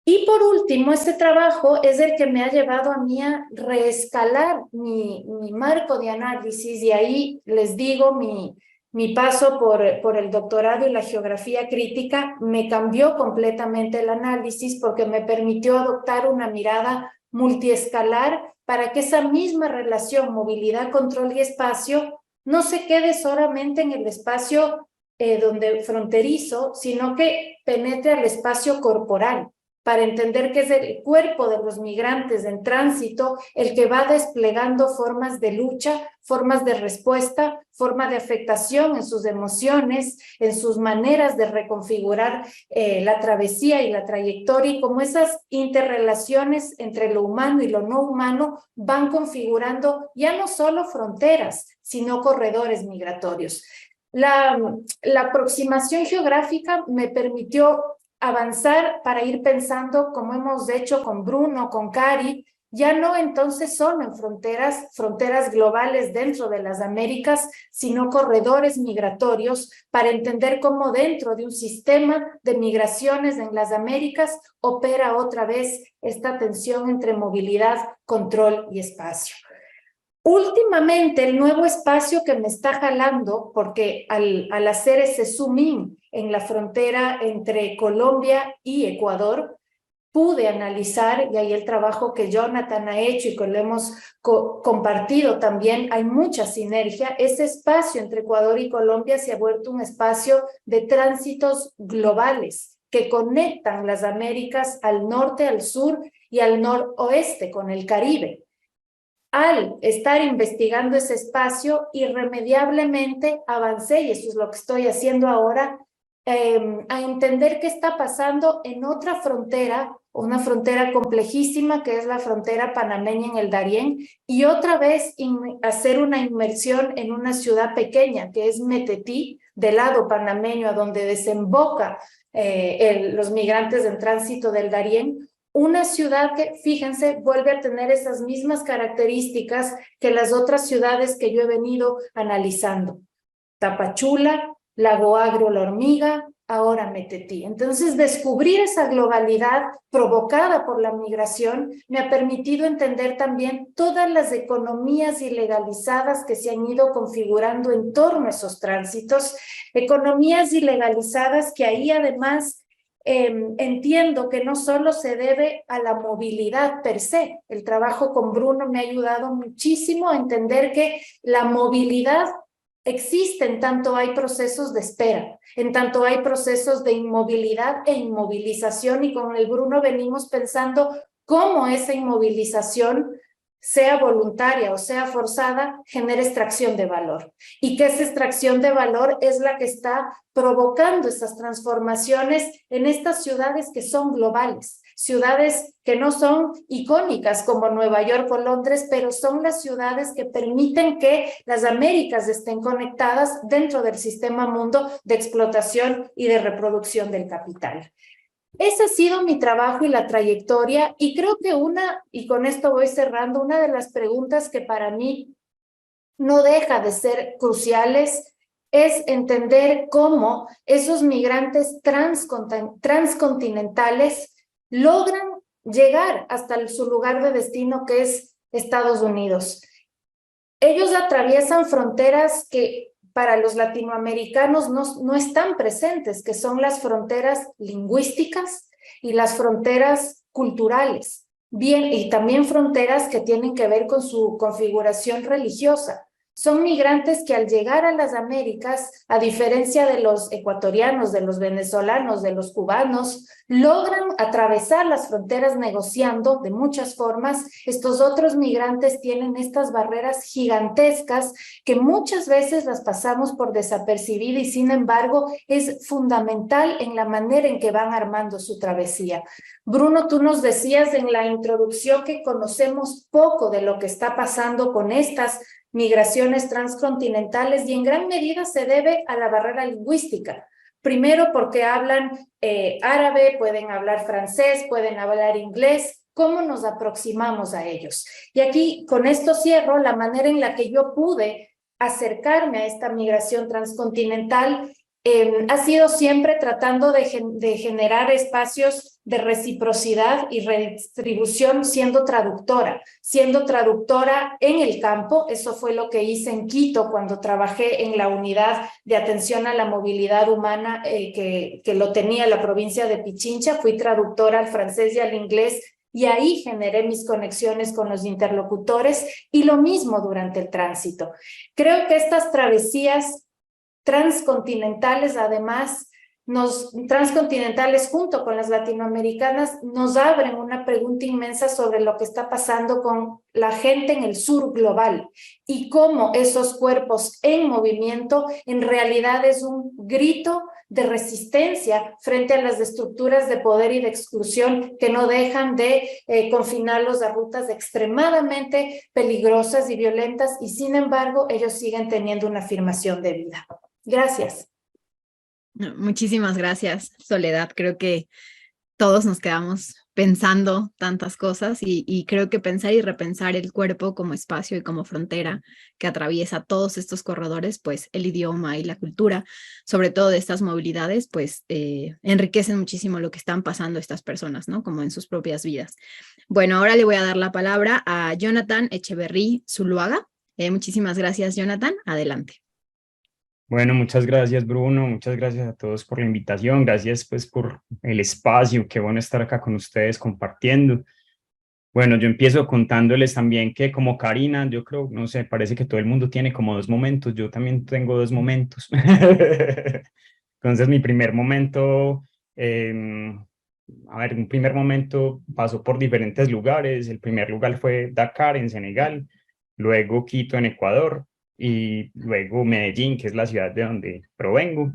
Y por último, este trabajo es el que me ha llevado a mí a reescalar mi marco de análisis, y ahí les digo, mi paso por el doctorado y la geografía crítica me cambió completamente el análisis porque me permitió adoptar una mirada multiescalar para que esa misma relación movilidad, control y espacio no se quede solamente en el espacio fronterizo, sino que penetre al espacio corporal, para entender que es el cuerpo de los migrantes en tránsito el que va desplegando formas de lucha, formas de respuesta, forma de afectación en sus emociones, en sus maneras de reconfigurar la travesía y la trayectoria, y cómo esas interrelaciones entre lo humano y lo no humano van configurando ya no solo fronteras, sino corredores migratorios. La aproximación geográfica me permitió avanzar para ir pensando, como hemos hecho con Bruno, con Cari, ya no entonces son en fronteras globales dentro de las Américas, sino corredores migratorios, para entender cómo dentro de un sistema de migraciones en las Américas opera otra vez esta tensión entre movilidad, control y espacio. Últimamente, el nuevo espacio que me está jalando, porque al hacer ese zoom in en la frontera entre Colombia y Ecuador, pude analizar, y ahí el trabajo que Jonathan ha hecho y que lo hemos compartido también, hay mucha sinergia. Ese espacio entre Ecuador y Colombia se ha vuelto un espacio de tránsitos globales que conectan las Américas al norte, al sur y al noroeste con el Caribe. Al estar investigando ese espacio, irremediablemente avancé, y eso es lo que estoy haciendo ahora, a entender qué está pasando en otra frontera, una frontera complejísima que es la frontera panameña en el Darién, y otra vez hacer una inmersión en una ciudad pequeña que es Metetí, del lado panameño, a donde desemboca los migrantes en tránsito del Darién. Una ciudad que, fíjense, vuelve a tener esas mismas características que las otras ciudades que yo he venido analizando. Tapachula, Lago Agrio, La Hormiga, ahora Metetí. Entonces, descubrir esa globalidad provocada por la migración me ha permitido entender también todas las economías ilegalizadas que se han ido configurando en torno a esos tránsitos, economías ilegalizadas que ahí además entiendo que no solo se debe a la movilidad per se. El trabajo con Bruno me ha ayudado muchísimo a entender que la movilidad existe en tanto hay procesos de espera, en tanto hay procesos de inmovilidad e inmovilización, y con el Bruno venimos pensando cómo esa inmovilización, sea voluntaria o sea forzada, genera extracción de valor, y que esa extracción de valor es la que está provocando esas transformaciones en estas ciudades que son globales, ciudades que no son icónicas como Nueva York o Londres, pero son las ciudades que permiten que las Américas estén conectadas dentro del sistema mundo de explotación y de reproducción del capital. Ese ha sido mi trabajo y la trayectoria, y creo que y con esto voy cerrando, una de las preguntas que para mí no deja de ser cruciales es entender cómo esos migrantes transcontinentales logran llegar hasta su lugar de destino, que es Estados Unidos. Ellos atraviesan fronteras que para los latinoamericanos no están presentes, que son las fronteras lingüísticas y las fronteras culturales, bien, y también fronteras que tienen que ver con su configuración religiosa. Son migrantes que al llegar a las Américas, a diferencia de los ecuatorianos, de los venezolanos, de los cubanos, logran atravesar las fronteras negociando de muchas formas. Estos otros migrantes tienen estas barreras gigantescas que muchas veces las pasamos por desapercibidas, y sin embargo es fundamental en la manera en que van armando su travesía. Bruno, tú nos decías en la introducción que conocemos poco de lo que está pasando con estas migraciones transcontinentales, y en gran medida se debe a la barrera lingüística. Primero porque hablan árabe, pueden hablar francés, pueden hablar inglés. ¿Cómo nos aproximamos a ellos? Y aquí con esto cierro. La manera en la que yo pude acercarme a esta migración transcontinental ha sido siempre tratando de generar espacios de reciprocidad y redistribución siendo traductora en el campo. Eso fue lo que hice en Quito cuando trabajé en la unidad de atención a la movilidad humana que lo tenía la provincia de Pichincha. Fui traductora al francés y al inglés, y ahí generé mis conexiones con los interlocutores, y lo mismo durante el tránsito. Creo que estas travesías transcontinentales, además, transcontinentales junto con las latinoamericanas, nos abren una pregunta inmensa sobre lo que está pasando con la gente en el sur global y cómo esos cuerpos en movimiento en realidad es un grito de resistencia frente a las estructuras de poder y de exclusión que no dejan de confinarlos a rutas extremadamente peligrosas y violentas, y sin embargo ellos siguen teniendo una afirmación de vida. Gracias. Muchísimas gracias, Soledad. Creo que todos nos quedamos pensando tantas cosas y creo que pensar y repensar el cuerpo como espacio y como frontera que atraviesa todos estos corredores, pues el idioma y la cultura, sobre todo de estas movilidades, pues enriquecen muchísimo lo que están pasando estas personas, ¿no? Como en sus propias vidas. Bueno, ahora le voy a dar la palabra a Jonathan Echeverry Zuluaga. Muchísimas gracias, Jonathan. Adelante. Bueno, muchas gracias, Bruno. Muchas gracias a todos por la invitación. Gracias, pues, por el espacio. Qué bueno estar acá con ustedes compartiendo. Bueno, yo empiezo contándoles también que como Karina, yo creo, no sé, parece que todo el mundo tiene como dos momentos. Yo también tengo dos momentos. Entonces, mi primer momento, un primer momento pasó por diferentes lugares. El primer lugar fue Dakar, en Senegal, luego Quito, en Ecuador, y luego Medellín, que es la ciudad de donde provengo.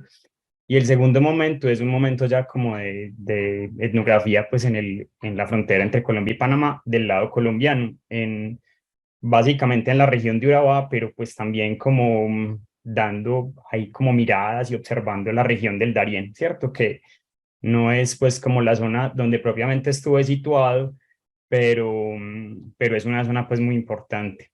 Y el segundo momento es un momento ya como de etnografía, pues en la frontera entre Colombia y Panamá, del lado colombiano, básicamente en la región de Urabá, pero pues también como dando ahí como miradas y observando la región del Darién, ¿cierto? Que no es pues como la zona donde propiamente estuve situado, pero es una zona pues muy importante.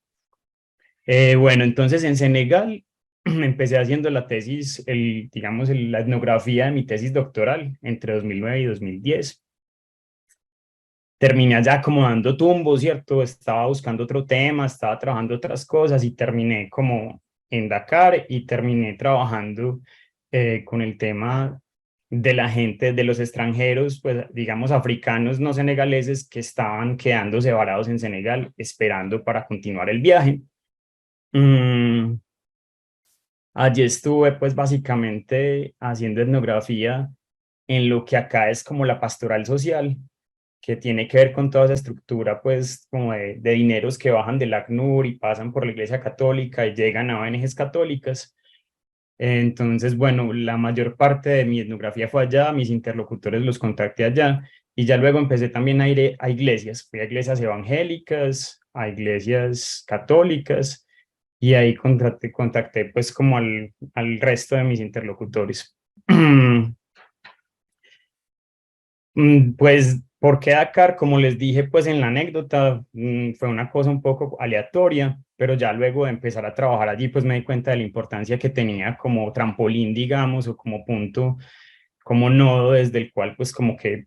Bueno, entonces en Senegal empecé haciendo la tesis, la etnografía de mi tesis doctoral entre 2009 y 2010. Terminé allá como dando tumbos, ¿cierto? Estaba buscando otro tema, estaba trabajando otras cosas, y terminé como en Dakar, y terminé trabajando con el tema de la gente, de los extranjeros, pues digamos africanos no senegaleses, que estaban quedándose varados en Senegal esperando para continuar el viaje. Allí estuve pues básicamente haciendo etnografía en lo que acá es como la pastoral social, que tiene que ver con toda esa estructura pues como de dineros que bajan del ACNUR y pasan por la Iglesia Católica y llegan a ONGs católicas. Entonces, bueno, la mayor parte de mi etnografía fue allá, mis interlocutores los contacté allá, y ya luego empecé también a ir a iglesias. Fui a iglesias evangélicas, a iglesias católicas, y ahí contacté pues como al resto de mis interlocutores. Pues, ¿por qué Dakar? Como les dije, pues en la anécdota, fue una cosa un poco aleatoria, pero ya luego de empezar a trabajar allí, pues me di cuenta de la importancia que tenía como trampolín, digamos, o como punto, como nodo desde el cual pues como que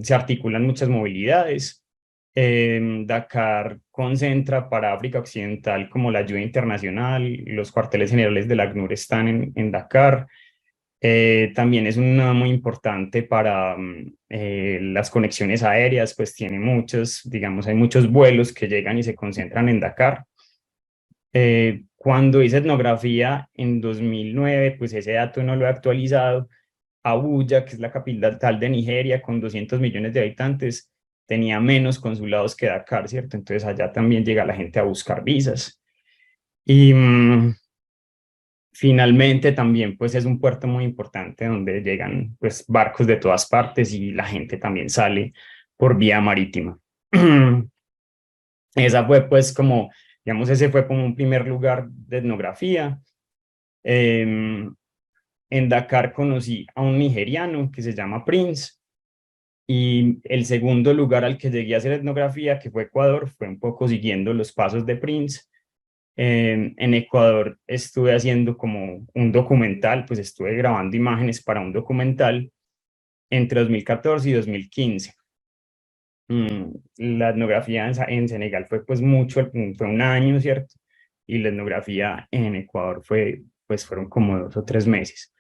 se articulan muchas movilidades. Dakar concentra para África Occidental como la ayuda internacional, los cuarteles generales del ACNUR están en Dakar. También es una muy importante para las conexiones aéreas, pues tiene muchos, digamos, hay muchos vuelos que llegan y se concentran en Dakar. Cuando hice etnografía en 2009, pues ese dato no lo he actualizado. Abuya, que es la capital de Nigeria con 200 millones de habitantes, tenía menos consulados que Dakar, ¿cierto? Entonces allá también llega la gente a buscar visas. Y finalmente también pues es un puerto muy importante donde llegan pues barcos de todas partes y la gente también sale por vía marítima. Esa fue pues como, digamos, ese fue como un primer lugar de etnografía. En Dakar conocí a un nigeriano que se llama Prince, y el segundo lugar al que llegué a hacer etnografía, que fue Ecuador, fue un poco siguiendo los pasos de Prince. En Ecuador estuve haciendo como un documental, pues estuve grabando imágenes para un documental entre 2014 y 2015. La etnografía en Senegal fue pues mucho, fue un año, ¿cierto? Y la etnografía en Ecuador fueron como 2 o 3 meses.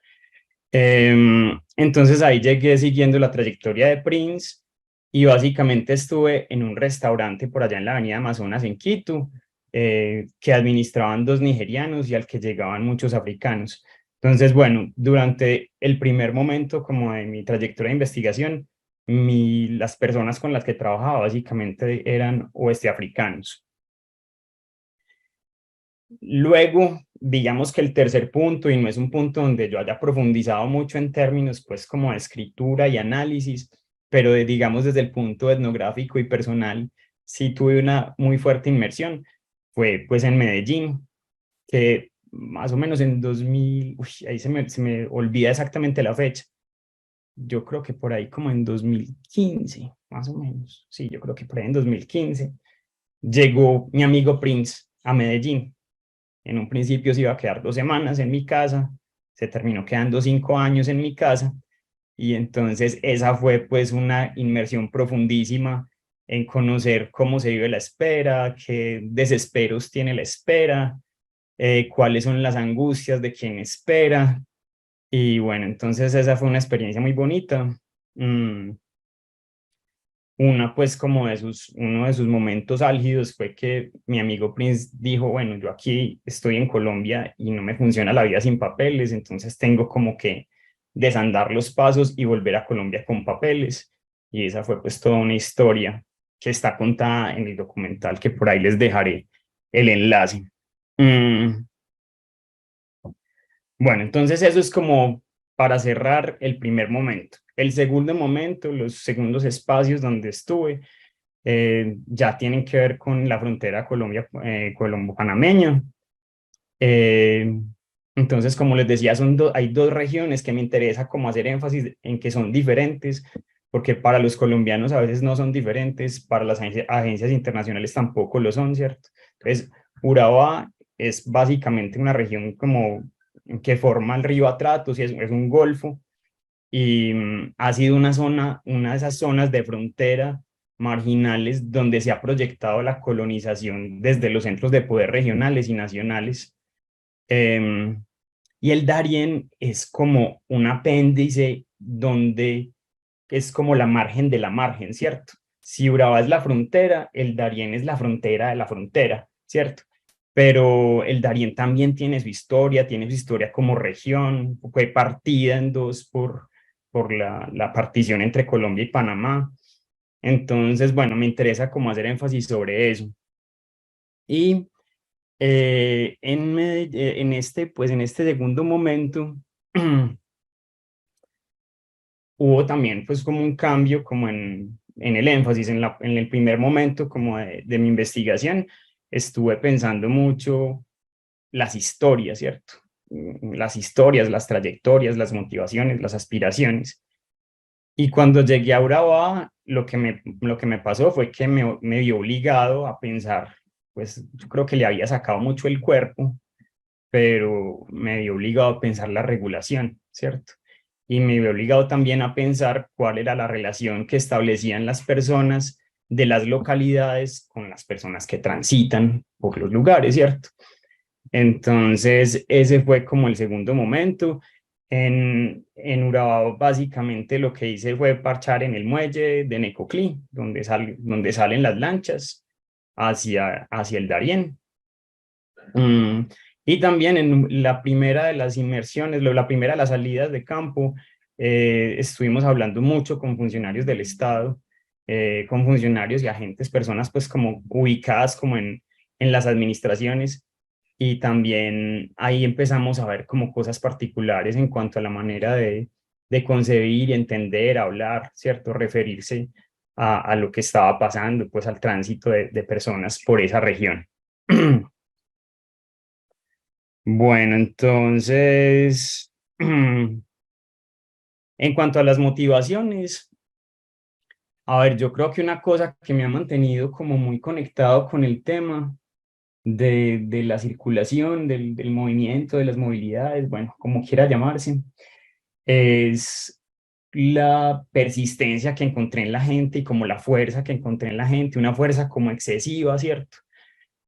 Entonces ahí llegué siguiendo la trayectoria de Prince y básicamente estuve en un restaurante por allá en la avenida Amazonas en Quito, que administraban 2 nigerianos y al que llegaban muchos africanos. Entonces, bueno, durante el primer momento como de mi trayectoria de investigación, las personas con las que trabajaba básicamente eran oeste africanos. Luego, digamos que el tercer punto, y no es un punto donde yo haya profundizado mucho en términos pues como de escritura y análisis, pero digamos desde el punto etnográfico y personal, sí tuve una muy fuerte inmersión, fue pues en Medellín, que más o menos en 2000, ahí se me olvida exactamente la fecha, yo creo que por ahí como en 2015, más o menos, sí, yo creo que por ahí en 2015, llegó mi amigo Prince a Medellín. En un principio se iba a quedar 2 semanas en mi casa, se terminó quedando 5 años en mi casa, y entonces esa fue pues una inmersión profundísima en conocer cómo se vive la espera, qué desesperos tiene la espera, cuáles son las angustias de quien espera. Y bueno, entonces esa fue una experiencia muy bonita. Pues como uno de sus momentos álgidos fue que mi amigo Prince dijo, bueno, yo aquí estoy en Colombia y no me funciona la vida sin papeles, entonces tengo como que desandar los pasos y volver a Colombia con papeles. Y esa fue pues toda una historia que está contada en el documental, que por ahí les dejaré el enlace. Bueno, entonces eso es como para cerrar el primer momento. El segundo momento, los segundos espacios donde estuve, ya tienen que ver con la frontera Colombia, colombo-panameña. Entonces, como les decía, hay 2 regiones que me interesa como hacer énfasis en que son diferentes, porque para los colombianos a veces no son diferentes, para las agencias internacionales tampoco lo son, ¿cierto? Entonces, Urabá es básicamente una región como que forma el río Atratos y es un golfo, y ha sido una de esas zonas de frontera marginales donde se ha proyectado la colonización desde los centros de poder regionales y nacionales. Y el Darién es como un apéndice donde es como la margen de la margen, ¿cierto? Si Urabá es la frontera, el Darién es la frontera de la frontera, ¿cierto? Pero el Darién también tiene su historia como región, fue partida en dos por la partición entre Colombia y Panamá. Entonces, bueno, me interesa como hacer énfasis sobre eso. Y en este segundo momento hubo también pues como un cambio como en el énfasis, en el primer momento como de mi investigación, estuve pensando mucho las historias, ¿cierto? Las historias, las trayectorias, las motivaciones, las aspiraciones. Y cuando llegué a Urabá, lo que me pasó fue que me vi obligado a pensar, pues yo creo que le había sacado mucho el cuerpo, pero me vi obligado a pensar la regulación, ¿cierto? Y me vi obligado también a pensar cuál era la relación que establecían las personas de las localidades con las personas que transitan por los lugares, ¿cierto? Entonces, ese fue como el segundo momento. En Urabá, básicamente lo que hice fue parchar en el muelle de Necoclí, donde salen las lanchas hacia el Darién. Y también en la primera de las inmersiones, la primera de las salidas de campo, estuvimos hablando mucho con funcionarios del Estado, con funcionarios y agentes, personas pues como ubicadas como en las administraciones, y también ahí empezamos a ver como cosas particulares en cuanto a la manera de concebir y entender, hablar, ¿cierto? Referirse a lo que estaba pasando, pues al tránsito de personas por esa región. Bueno, entonces, en cuanto a las motivaciones, a ver, yo creo que una cosa que me ha mantenido como muy conectado con el tema de la circulación, del movimiento, de las movilidades, bueno, como quiera llamarse, es la persistencia que encontré en la gente y como la fuerza que encontré en la gente, una fuerza como excesiva, ¿cierto?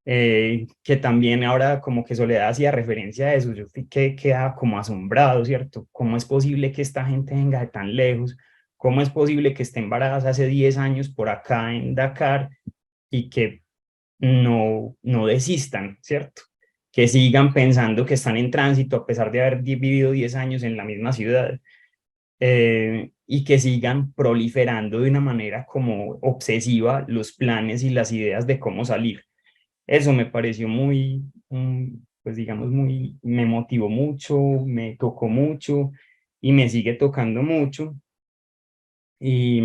Que también ahora como que Soledad hacía referencia a eso, yo quedaba como asombrado, ¿cierto? ¿Cómo es posible que esta gente venga de tan lejos? ¿Cómo es posible que estén varadas hace 10 años por acá en Dakar y que no desistan, ¿cierto? Que sigan pensando que están en tránsito a pesar de haber vivido 10 años en la misma ciudad, y que sigan proliferando de una manera como obsesiva los planes y las ideas de cómo salir. Eso me pareció muy, pues digamos, me motivó mucho, me tocó mucho y me sigue tocando mucho. Y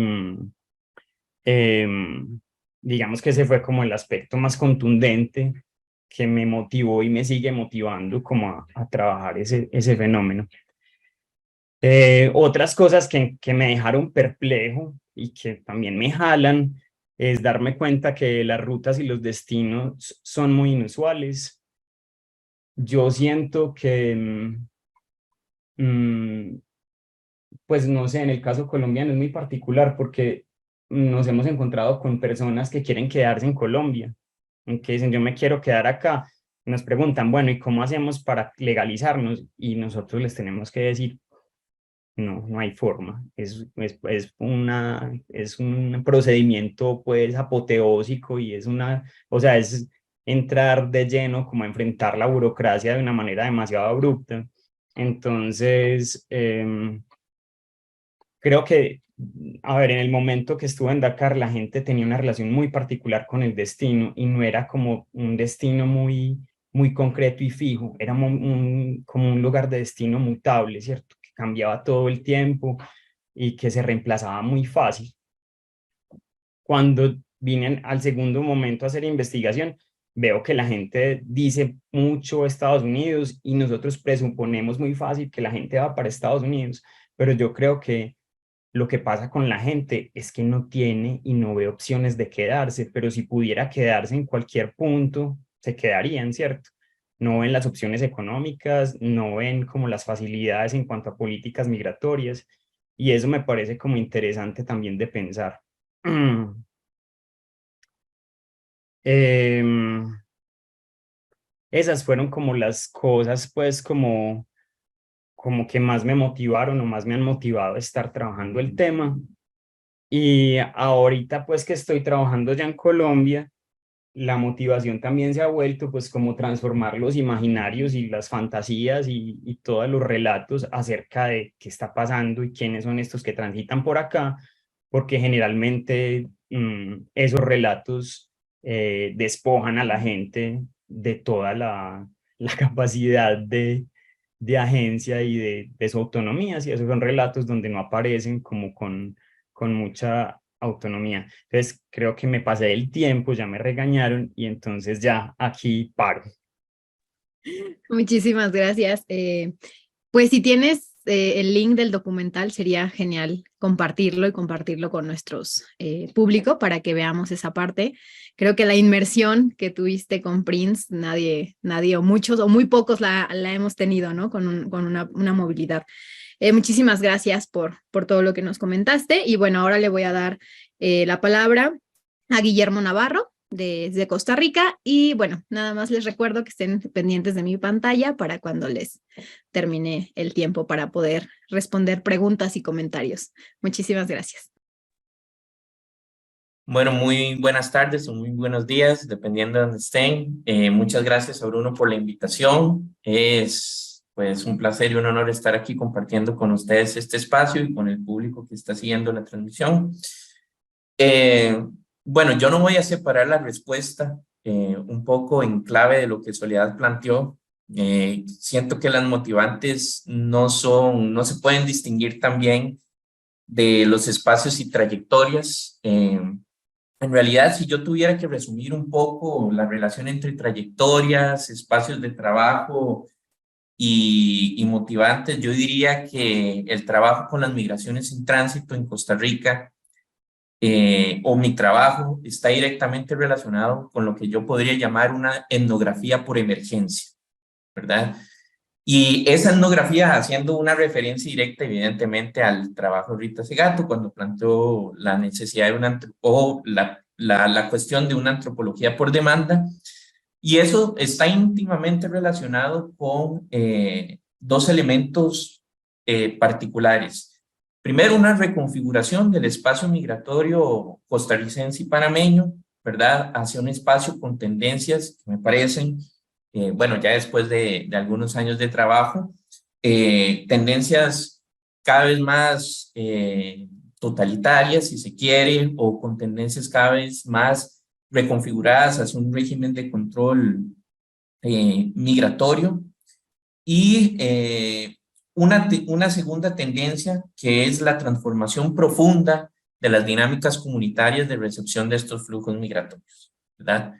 em, digamos que ese fue como el aspecto más contundente que me motivó y me sigue motivando como a trabajar ese fenómeno. Otras cosas que me dejaron perplejo y que también me jalan es darme cuenta que las rutas y los destinos son muy inusuales. Yo siento que, pues no sé, en el caso colombiano es muy particular porque nos hemos encontrado con personas que quieren quedarse en Colombia, que dicen yo me quiero quedar acá. Nos preguntan, bueno, ¿y cómo hacemos para legalizarnos? Y nosotros les tenemos que decir, no hay forma. Es un procedimiento pues apoteósico y o sea, es entrar de lleno como a enfrentar la burocracia de una manera demasiado abrupta. Entonces, creo que, a ver, en el momento que estuve en Dakar, la gente tenía una relación muy particular con el destino y no era como un destino muy concreto y fijo, era como un lugar de destino mutable, ¿cierto? Que cambiaba todo el tiempo y que se reemplazaba muy fácil. Cuando vine al segundo momento a hacer investigación, veo que la gente dice mucho Estados Unidos y nosotros presuponemos muy fácil que la gente va para Estados Unidos, pero yo creo que lo que pasa con la gente es que no tiene y no ve opciones de quedarse, pero si pudiera quedarse en cualquier punto, se quedarían, ¿cierto? No ven las opciones económicas, no ven como las facilidades en cuanto a políticas migratorias, y eso me parece como interesante también de pensar. Esas fueron como las cosas, pues, como que más me motivaron o más me han motivado a estar trabajando el tema. Y ahorita pues que estoy trabajando ya en Colombia, la motivación también se ha vuelto pues como transformar los imaginarios y las fantasías y todos los relatos acerca de qué está pasando y quiénes son estos que transitan por acá, porque generalmente esos relatos despojan a la gente de toda la capacidad de agencia y de su autonomía, y esos son relatos donde no aparecen como con mucha autonomía. Entonces, creo que me pasé el tiempo, ya me regañaron y entonces ya aquí paro. Muchísimas gracias. Pues si tienes el link del documental, sería genial compartirlo y compartirlo con nuestros público para que veamos esa parte. Creo que la inmersión que tuviste con Prince, nadie o muchos o muy pocos la hemos tenido, ¿no? Con una movilidad. Muchísimas gracias por todo lo que nos comentaste. Y bueno, ahora le voy a dar la palabra a Guillermo Navarro, desde Costa Rica. Y bueno, nada más les recuerdo que estén pendientes de mi pantalla para cuando les termine el tiempo para poder responder preguntas y comentarios. Muchísimas gracias. Bueno, muy buenas tardes o muy buenos días, dependiendo de donde estén. Muchas gracias a Bruno por la invitación. Es pues un placer y un honor estar aquí compartiendo con ustedes este espacio y con el público que está siguiendo la transmisión. Bueno, yo no voy a separar la respuesta un poco en clave de lo que Soledad planteó. Siento que las motivantes no se pueden distinguir tan bien de los espacios y trayectorias. En realidad, si yo tuviera que resumir un poco la relación entre trayectorias, espacios de trabajo y motivantes, yo diría que el trabajo con las migraciones en tránsito en Costa Rica o mi trabajo está directamente relacionado con lo que yo podría llamar una etnografía por emergencia, ¿verdad? Y esa etnografía, haciendo una referencia directa evidentemente al trabajo de Rita Segato cuando planteó la necesidad de la cuestión de una antropología por demanda, y eso está íntimamente relacionado con dos elementos particulares. Primero, una reconfiguración del espacio migratorio costarricense y panameño, ¿verdad? Hacia un espacio con tendencias que me parecen, bueno, ya después de algunos años de trabajo, tendencias cada vez más totalitarias, si se quiere, o con tendencias cada vez más reconfiguradas hacia un régimen de control migratorio. Y una segunda tendencia que es la transformación profunda de las dinámicas comunitarias de recepción de estos flujos migratorios, ¿verdad?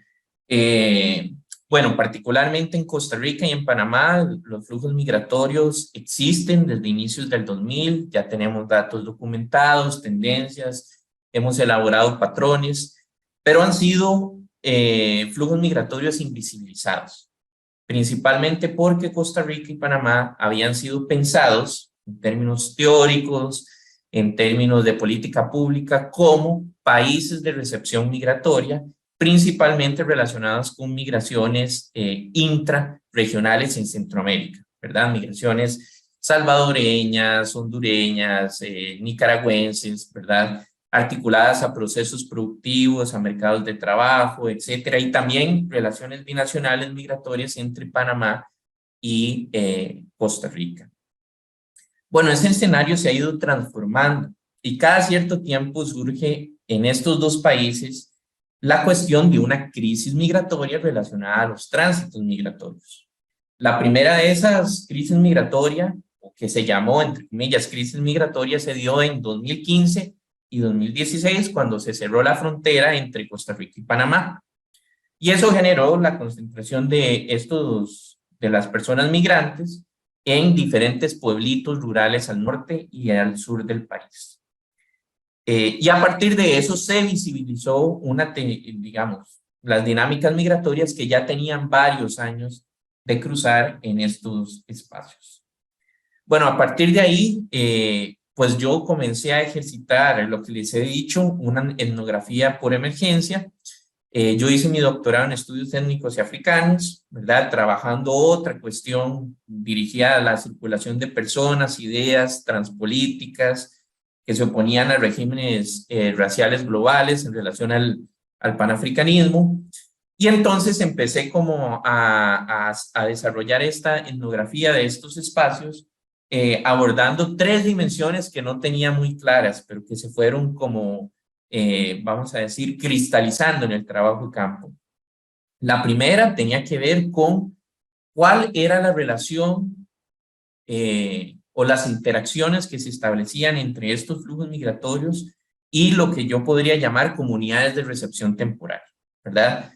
Bueno, particularmente en Costa Rica y en Panamá, los flujos migratorios existen desde inicios del 2000, ya tenemos datos documentados, tendencias, hemos elaborado patrones, pero han sido flujos migratorios invisibilizados, principalmente porque Costa Rica y Panamá habían sido pensados en términos teóricos, en términos de política pública, como países de recepción migratoria, principalmente relacionados con migraciones intrarregionales en Centroamérica, ¿verdad? Migraciones salvadoreñas, hondureñas, nicaragüenses, ¿verdad? Articuladas a procesos productivos, a mercados de trabajo, etcétera, y también relaciones binacionales migratorias entre Panamá y Costa Rica. Bueno, ese escenario se ha ido transformando y cada cierto tiempo surge en estos dos países la cuestión de una crisis migratoria relacionada a los tránsitos migratorios. La primera de esas crisis migratorias, o que se llamó, entre comillas, crisis migratoria, se dio en 2015 y 2016, cuando se cerró la frontera entre Costa Rica y Panamá. Y eso generó la concentración de las personas migrantes en diferentes pueblitos rurales al norte y al sur del país. Y a partir de eso se visibilizó digamos, las dinámicas migratorias que ya tenían varios años de cruzar en estos espacios. Bueno, a partir de ahí, pues yo comencé a ejercitar lo que les he dicho, una etnografía por emergencia. Yo hice mi doctorado en estudios étnicos y africanos, ¿verdad? Trabajando otra cuestión dirigida a la circulación de personas, ideas, transpolíticas, que se oponían a regímenes raciales globales en relación al panafricanismo. Y entonces empecé como a desarrollar esta etnografía de estos espacios, abordando tres dimensiones que no tenía muy claras, pero que se fueron como, vamos a decir, cristalizando en el trabajo de campo. La primera tenía que ver con cuál era la relación o las interacciones que se establecían entre estos flujos migratorios y lo que yo podría llamar comunidades de recepción temporal, ¿verdad?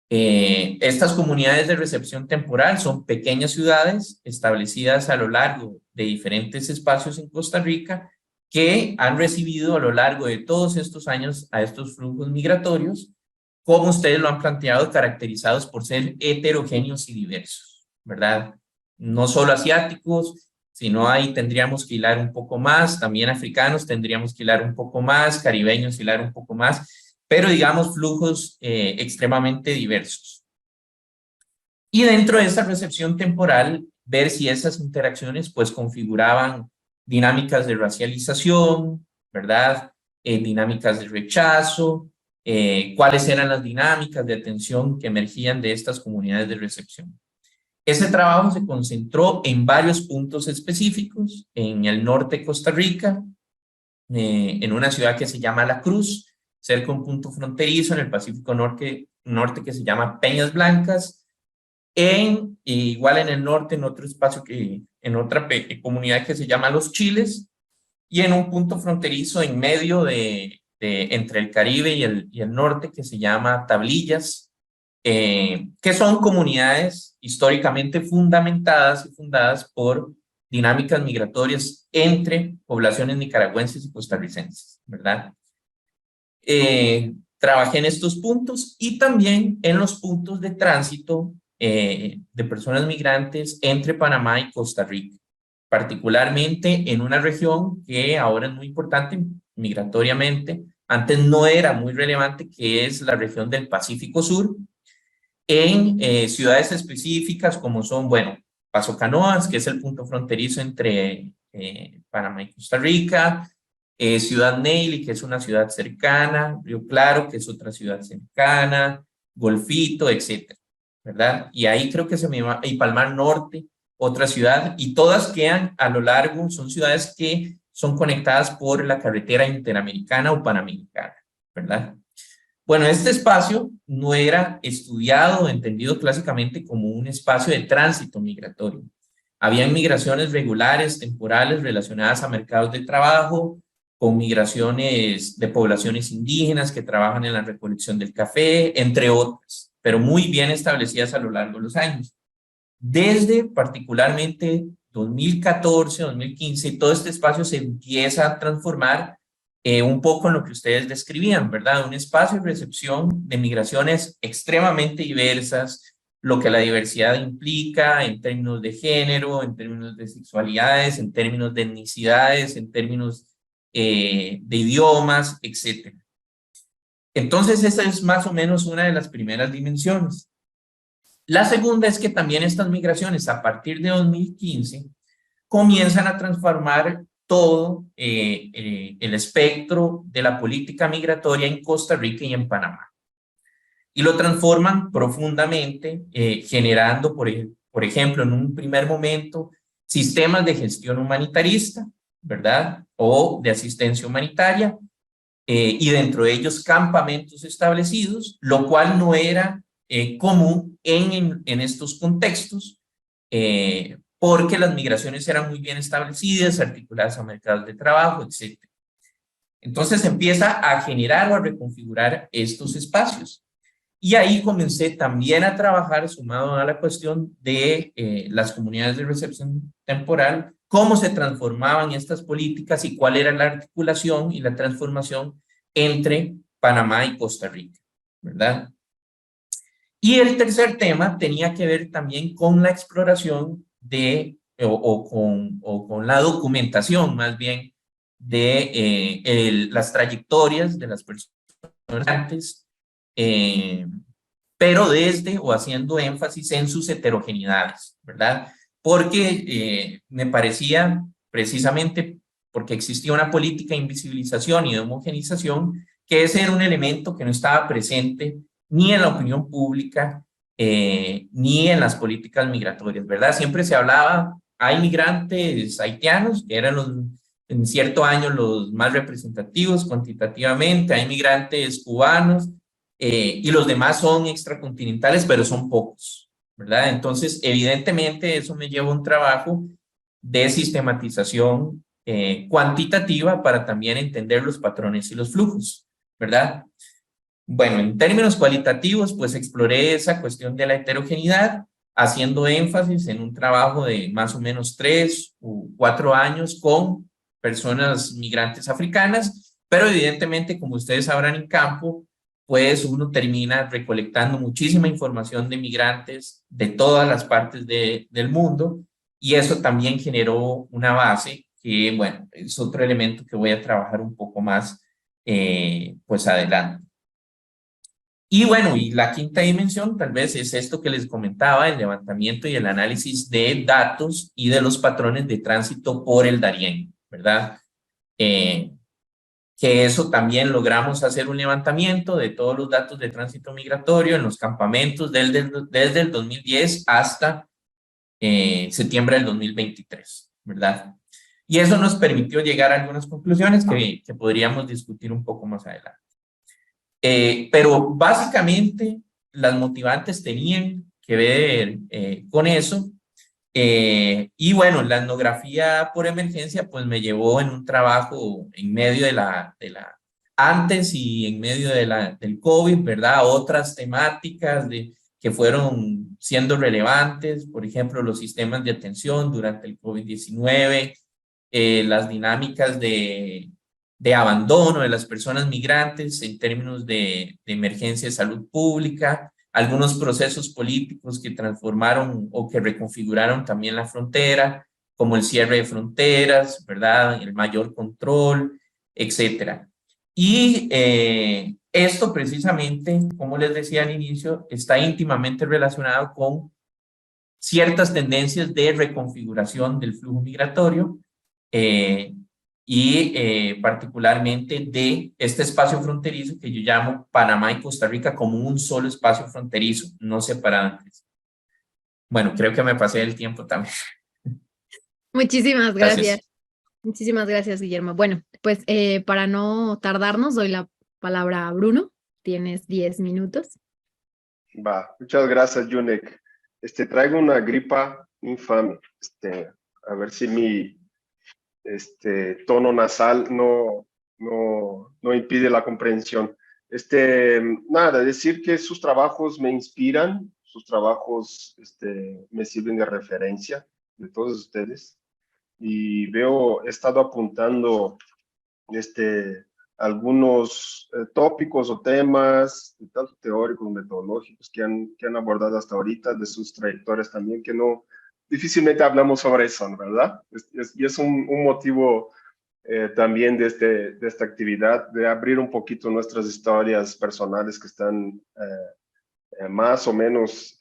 Estas comunidades de recepción temporal son pequeñas ciudades establecidas a lo largo de diferentes espacios en Costa Rica que han recibido a lo largo de todos estos años a estos flujos migratorios, como ustedes lo han planteado, caracterizados por ser heterogéneos y diversos, ¿verdad? No solo asiáticos, sino ahí tendríamos que hilar un poco más, también africanos tendríamos que hilar un poco más, caribeños hilar un poco más, pero digamos flujos extremadamente diversos. Y dentro de esa recepción temporal, ver si esas interacciones pues configuraban dinámicas de racialización, ¿verdad? Dinámicas de rechazo, cuáles eran las dinámicas de atención que emergían de estas comunidades de recepción. Ese trabajo se concentró en varios puntos específicos, en el norte de Costa Rica, en una ciudad que se llama La Cruz, cerca de un punto fronterizo en el Pacífico norte que se llama Peñas Blancas, igual en el norte, en otro espacio, en otra comunidad que se llama Los Chiles, y en un punto fronterizo en medio entre el Caribe y el norte que se llama Tablillas, que son comunidades históricamente fundamentadas y fundadas por dinámicas migratorias entre poblaciones nicaragüenses y costarricenses, ¿verdad? Trabajé en estos puntos y también en los puntos de tránsito de personas migrantes entre Panamá y Costa Rica, particularmente en una región que ahora es muy importante migratoriamente, antes no era muy relevante, que es la región del Pacífico Sur, en ciudades específicas como son, bueno, Paso Canoas, que es el punto fronterizo entre Panamá y Costa Rica, Ciudad Neyli, que es una ciudad cercana, Río Claro, que es otra ciudad cercana, Golfito, etcétera, ¿verdad? Y ahí creo que y Palmar Norte, otra ciudad, y todas quedan a lo largo, son ciudades que son conectadas por la carretera interamericana o panamericana, ¿verdad? Bueno, este espacio no era estudiado o entendido clásicamente como un espacio de tránsito migratorio. Habían migraciones regulares, temporales, relacionadas a mercados de trabajo, con migraciones de poblaciones indígenas que trabajan en la recolección del café, entre otras, pero muy bien establecidas a lo largo de los años. Desde particularmente 2014, 2015, todo este espacio se empieza a transformar un poco en lo que ustedes describían, ¿verdad? Un espacio de recepción de migraciones extremadamente diversas, lo que la diversidad implica en términos de género, en términos de sexualidades, en términos de etnicidades, en términos de idiomas, etc. Entonces, esa es más o menos una de las primeras dimensiones. La segunda es que también estas migraciones, a partir de 2015, comienzan a transformar todo el espectro de la política migratoria en Costa Rica y en Panamá. Y lo transforman profundamente, generando, por ejemplo, en un primer momento, sistemas de gestión humanitarista, ¿verdad? O de asistencia humanitaria, y dentro de ellos campamentos establecidos, lo cual no era común en estos contextos, porque las migraciones eran muy bien establecidas, articuladas a mercados de trabajo, etc. Entonces empieza a generar o a reconfigurar estos espacios. Y ahí comencé también a trabajar, sumado a la cuestión de las comunidades de recepción temporal, cómo se transformaban estas políticas y cuál era la articulación y la transformación entre Panamá y Costa Rica, ¿verdad? Y el tercer tema tenía que ver también con la exploración con la documentación, más bien, de las trayectorias de las personas antes, pero desde o haciendo énfasis en sus heterogeneidades, ¿verdad? Porque me parecía, precisamente porque existía una política de invisibilización y de homogenización, que ese era un elemento que no estaba presente ni en la opinión pública, ni en las políticas migratorias, ¿verdad? Siempre se hablaba, hay migrantes haitianos, que eran en cierto año los más representativos cuantitativamente, hay migrantes cubanos, y los demás son extracontinentales, pero son pocos, ¿verdad? Entonces, evidentemente, eso me lleva a un trabajo de sistematización cuantitativa para también entender los patrones y los flujos, ¿verdad? Bueno, en términos cualitativos, pues exploré esa cuestión de la heterogeneidad, haciendo énfasis en un trabajo de más o menos 3 u 4 años con personas migrantes africanas, pero evidentemente, como ustedes sabrán en campo, pues uno termina recolectando muchísima información de migrantes de todas las partes del mundo, y eso también generó una base que, bueno, es otro elemento que voy a trabajar un poco más pues adelante. Y bueno, y la quinta dimensión tal vez es esto que les comentaba, el levantamiento y el análisis de datos y de los patrones de tránsito por el Darién, ¿verdad? Que eso también logramos hacer un levantamiento de todos los datos de tránsito migratorio en los campamentos desde el 2010 hasta septiembre del 2023, ¿verdad? Y eso nos permitió llegar a algunas conclusiones que podríamos discutir un poco más adelante. Pero básicamente las motivantes tenían que ver con eso. Y bueno, la etnografía por emergencia pues me llevó en un trabajo en medio antes y en medio del COVID, ¿verdad? Otras temáticas que fueron siendo relevantes, por ejemplo, los sistemas de atención durante el COVID-19, las dinámicas de abandono de las personas migrantes en términos de emergencia de salud pública, algunos procesos políticos que transformaron o que reconfiguraron también la frontera, como el cierre de fronteras, ¿verdad? El mayor control, etcétera. Y esto precisamente, como les decía al inicio, está íntimamente relacionado con ciertas tendencias de reconfiguración del flujo migratorio, y particularmente de este espacio fronterizo que yo llamo Panamá y Costa Rica como un solo espacio fronterizo, no separado. Bueno, creo que me pasé el tiempo también. Muchísimas gracias. Gracias. Muchísimas gracias, Guillermo. Bueno, pues para no tardarnos, doy la palabra a Bruno. Tienes 10 minutos. Va, muchas gracias, Yunek. Traigo una gripa infame. A ver si mi tono nasal no impide la comprensión. Nada, decir que sus trabajos me inspiran, sus trabajos me sirven de referencia de todos ustedes. Y he estado apuntando algunos tópicos o temas, tanto teóricos, metodológicos, que han abordado hasta ahorita, de sus trayectorias también, que difícilmente hablamos sobre eso, ¿verdad? Y es un motivo también de esta actividad, de abrir un poquito nuestras historias personales que están más o menos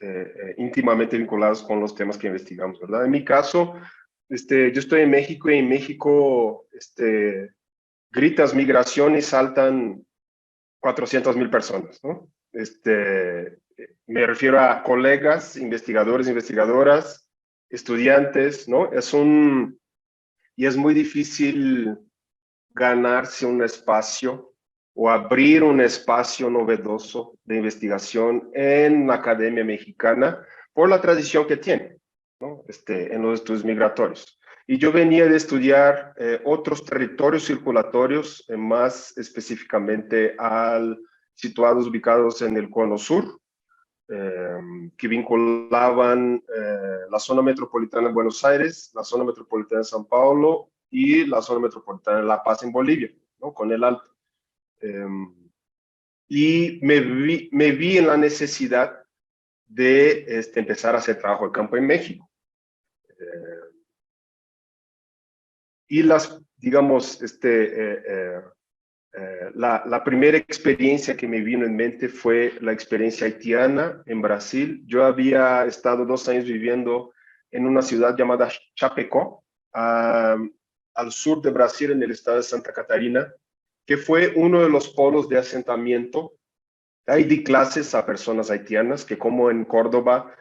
íntimamente vinculadas con los temas que investigamos, ¿verdad? En mi caso, yo estoy en México, y en México, gritas migración y saltan 400,000 personas, ¿no? Me refiero a colegas, investigadores, investigadoras, estudiantes, ¿no? Y es muy difícil ganarse un espacio o abrir un espacio novedoso de investigación en la academia mexicana por la tradición que tiene, ¿no? En los estudios migratorios. Y yo venía de estudiar otros territorios circulatorios, más específicamente situados ubicados en el Cono Sur, que vinculaban la zona metropolitana de Buenos Aires, la zona metropolitana de San Paulo y la zona metropolitana de La Paz en Bolivia, ¿no? Con el Alto. Y me vi en la necesidad de empezar a hacer trabajo de campo en México. Y digamos, la primera experiencia que me vino en mente fue la experiencia haitiana en Brasil. Yo había estado 2 años viviendo en una ciudad llamada Chapecó, al sur de Brasil, en el estado de Santa Catarina, que fue uno de los polos de asentamiento. Ahí di clases a personas haitianas, que como en Córdoba,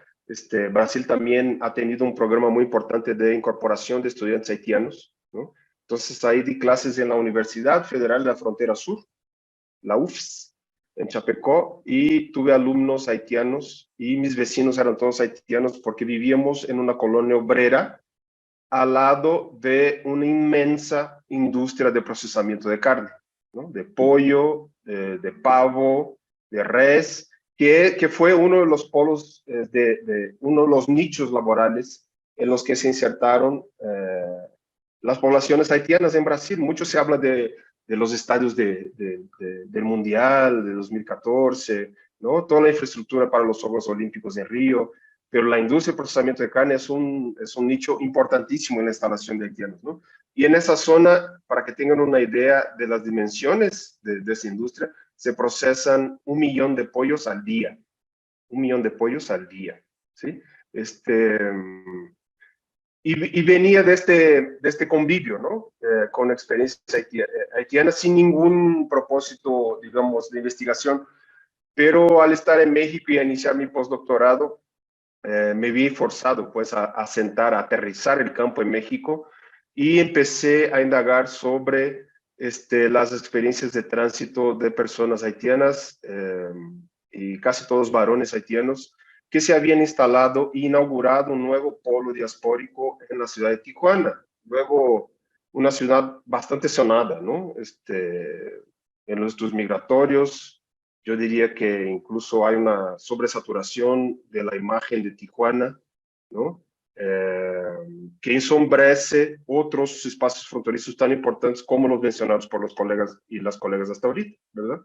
Brasil también ha tenido un programa muy importante de incorporación de estudiantes haitianos, ¿no? Entonces ahí di clases en la Universidad Federal de la Frontera Sur, la UFS, en Chapecó, y tuve alumnos haitianos, y mis vecinos eran todos haitianos porque vivíamos en una colonia obrera al lado de una inmensa industria de procesamiento de carne, ¿no? De pollo, de pavo, de redes, que fue uno de los polos, uno de los nichos laborales en los que se insertaron las poblaciones haitianas en Brasil. Mucho se habla de los estadios del Mundial de 2014, ¿no? Toda la infraestructura para los Juegos Olímpicos en Río, pero la industria de procesamiento de carne es un nicho importantísimo en la instalación de haitianos, ¿no? Y en esa zona, para que tengan una idea de las dimensiones de esa industria, se procesan 1 millón de pollos al día. 1 millón de pollos al día, ¿sí? Y venía de este convivio, ¿no? Con experiencias haitianas sin ningún propósito, digamos, de investigación. Pero al estar en México y a iniciar mi postdoctorado, me vi forzado pues a sentar, a aterrizar el campo en México y empecé a indagar sobre las experiencias de tránsito de personas haitianas y casi todos varones haitianos que se habían instalado e inaugurado un nuevo polo diaspórico en la ciudad de Tijuana. Luego, una ciudad bastante sonada, ¿no? En los estudios migratorios, yo diría que incluso hay una sobresaturación de la imagen de Tijuana, ¿no? Que ensombrece otros espacios fronterizos tan importantes como los mencionados por los colegas y las colegas hasta ahorita, ¿verdad?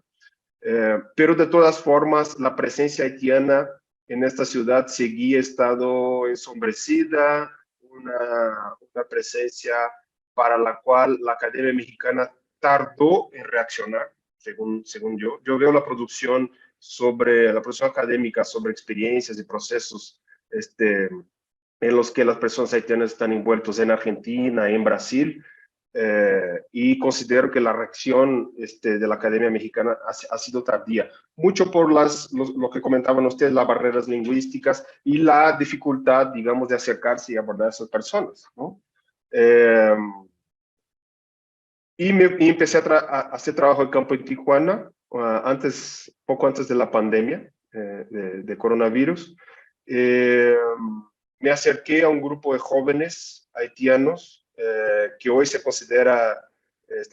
Pero de todas formas, la presencia haitiana en esta ciudad seguía estando ensombrecida, una presencia para la cual la Academia Mexicana tardó en reaccionar, según yo. Yo veo la producción académica sobre experiencias y procesos en los que las personas haitianas están envueltos en Argentina, en Brasil, y considero que la reacción de la Academia Mexicana ha sido tardía. Mucho por lo que comentaban ustedes, las barreras lingüísticas y la dificultad, digamos, de acercarse y abordar a esas personas, ¿no? Y empecé a hacer trabajo de campo en Tijuana, poco antes de la pandemia de coronavirus. Me acerqué a un grupo de jóvenes haitianos que hoy se considera,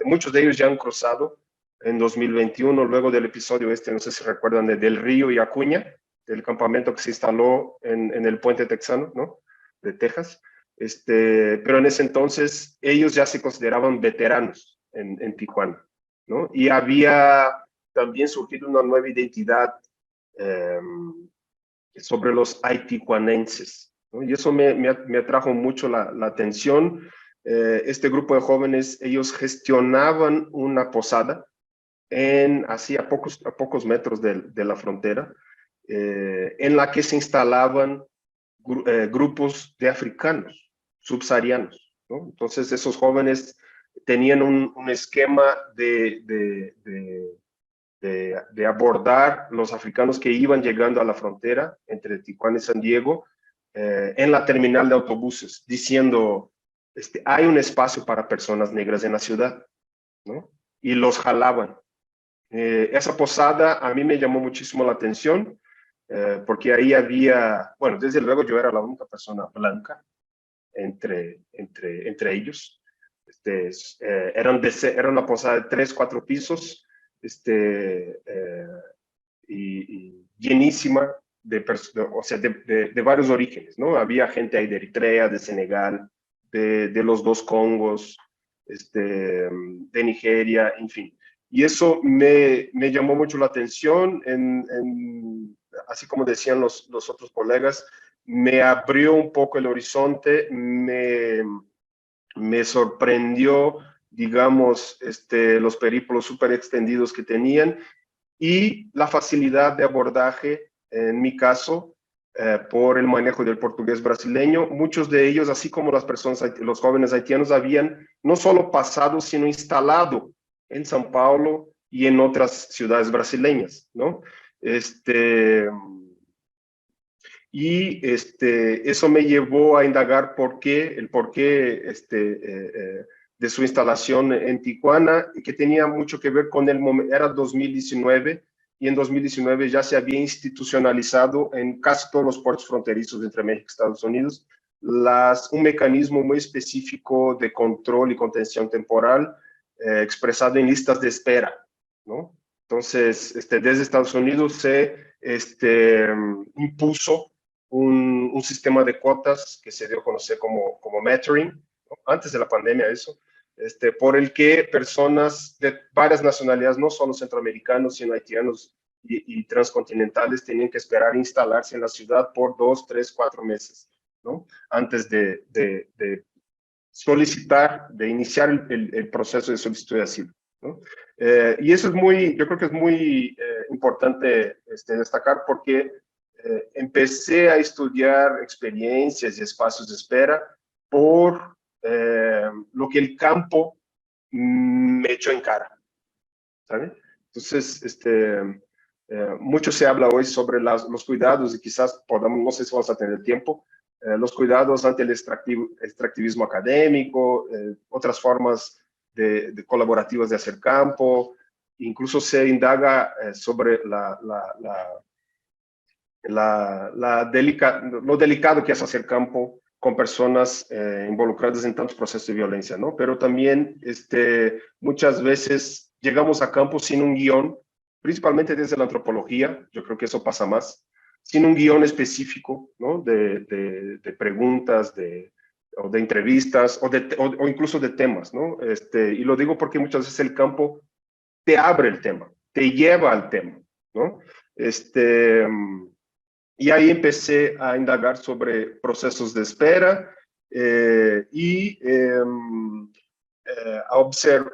muchos de ellos ya han cruzado en 2021, luego del episodio no sé si recuerdan, Del Río y Acuña, del campamento que se instaló en el puente texano, ¿no? De Texas. Pero en ese entonces ellos ya se consideraban veteranos en Tijuana, ¿no? Y había también surgido una nueva identidad sobre los haiticuanenses, ¿no? Y eso me atrajo mucho la atención. Este grupo de jóvenes, ellos gestionaban una posada así a pocos metros de la frontera, en la que se instalaban grupos de africanos subsaharianos, ¿no? Entonces esos jóvenes tenían un esquema de abordar los africanos que iban llegando a la frontera entre Tijuana y San Diego en la terminal de autobuses, diciendo, hay un espacio para personas negras en la ciudad, ¿no? Y los jalaban. Esa posada a mí me llamó muchísimo la atención, porque ahí había, bueno, desde luego yo era la única persona blanca entre ellos. Era una posada de 3, 4 pisos, y llenísima de varios orígenes, ¿no? Había gente ahí de Eritrea, de Senegal, de los dos Congos, de Nigeria, en fin. Y eso me llamó mucho la atención, así como decían los otros colegas, me abrió un poco el horizonte, me sorprendió, digamos, los perímetros súper extendidos que tenían y la facilidad de abordaje, en mi caso, por el manejo del portugués brasileño. Muchos de ellos, así como los jóvenes haitianos, habían no solo pasado, sino instalado en São Paulo y en otras ciudades brasileñas, ¿no? Y eso me llevó a indagar el porqué de su instalación en Tijuana, que tenía mucho que ver con el momento. Era 2019, y en 2019 ya se había institucionalizado en casi todos los puertos fronterizos entre México y Estados Unidos un mecanismo muy específico de control y contención temporal, expresado en listas de espera, ¿no? Entonces, desde Estados Unidos se impuso un sistema de cuotas que se dio a conocer como Metering, ¿no? Antes de la pandemia eso, por el que personas de varias nacionalidades, no solo centroamericanos, sino haitianos y transcontinentales, tenían que esperar instalarse en la ciudad por 2, 3, 4 meses, ¿no? Antes de solicitar, de iniciar el proceso de solicitud de asilo, ¿no? Y eso es yo creo que es muy importante destacar, porque empecé a estudiar experiencias y espacios de espera por lo que el campo me echó en cara, ¿sabe? Entonces, mucho se habla hoy sobre los cuidados, y quizás podamos, no sé si vamos a tener tiempo, los cuidados ante el extractivismo académico, otras formas de colaborativas de hacer campo. Incluso se indaga sobre lo delicado que es hacer campo con personas involucradas en tantos procesos de violencia, ¿no? Pero también muchas veces llegamos a campo sin un guión, principalmente desde la antropología. Yo creo que eso pasa más, sin un guión específico, ¿no? de preguntas, o de entrevistas, o incluso de temas, ¿no? Y lo digo porque muchas veces el campo te abre el tema, te lleva al tema, ¿no? Y ahí empecé a indagar sobre procesos de espera y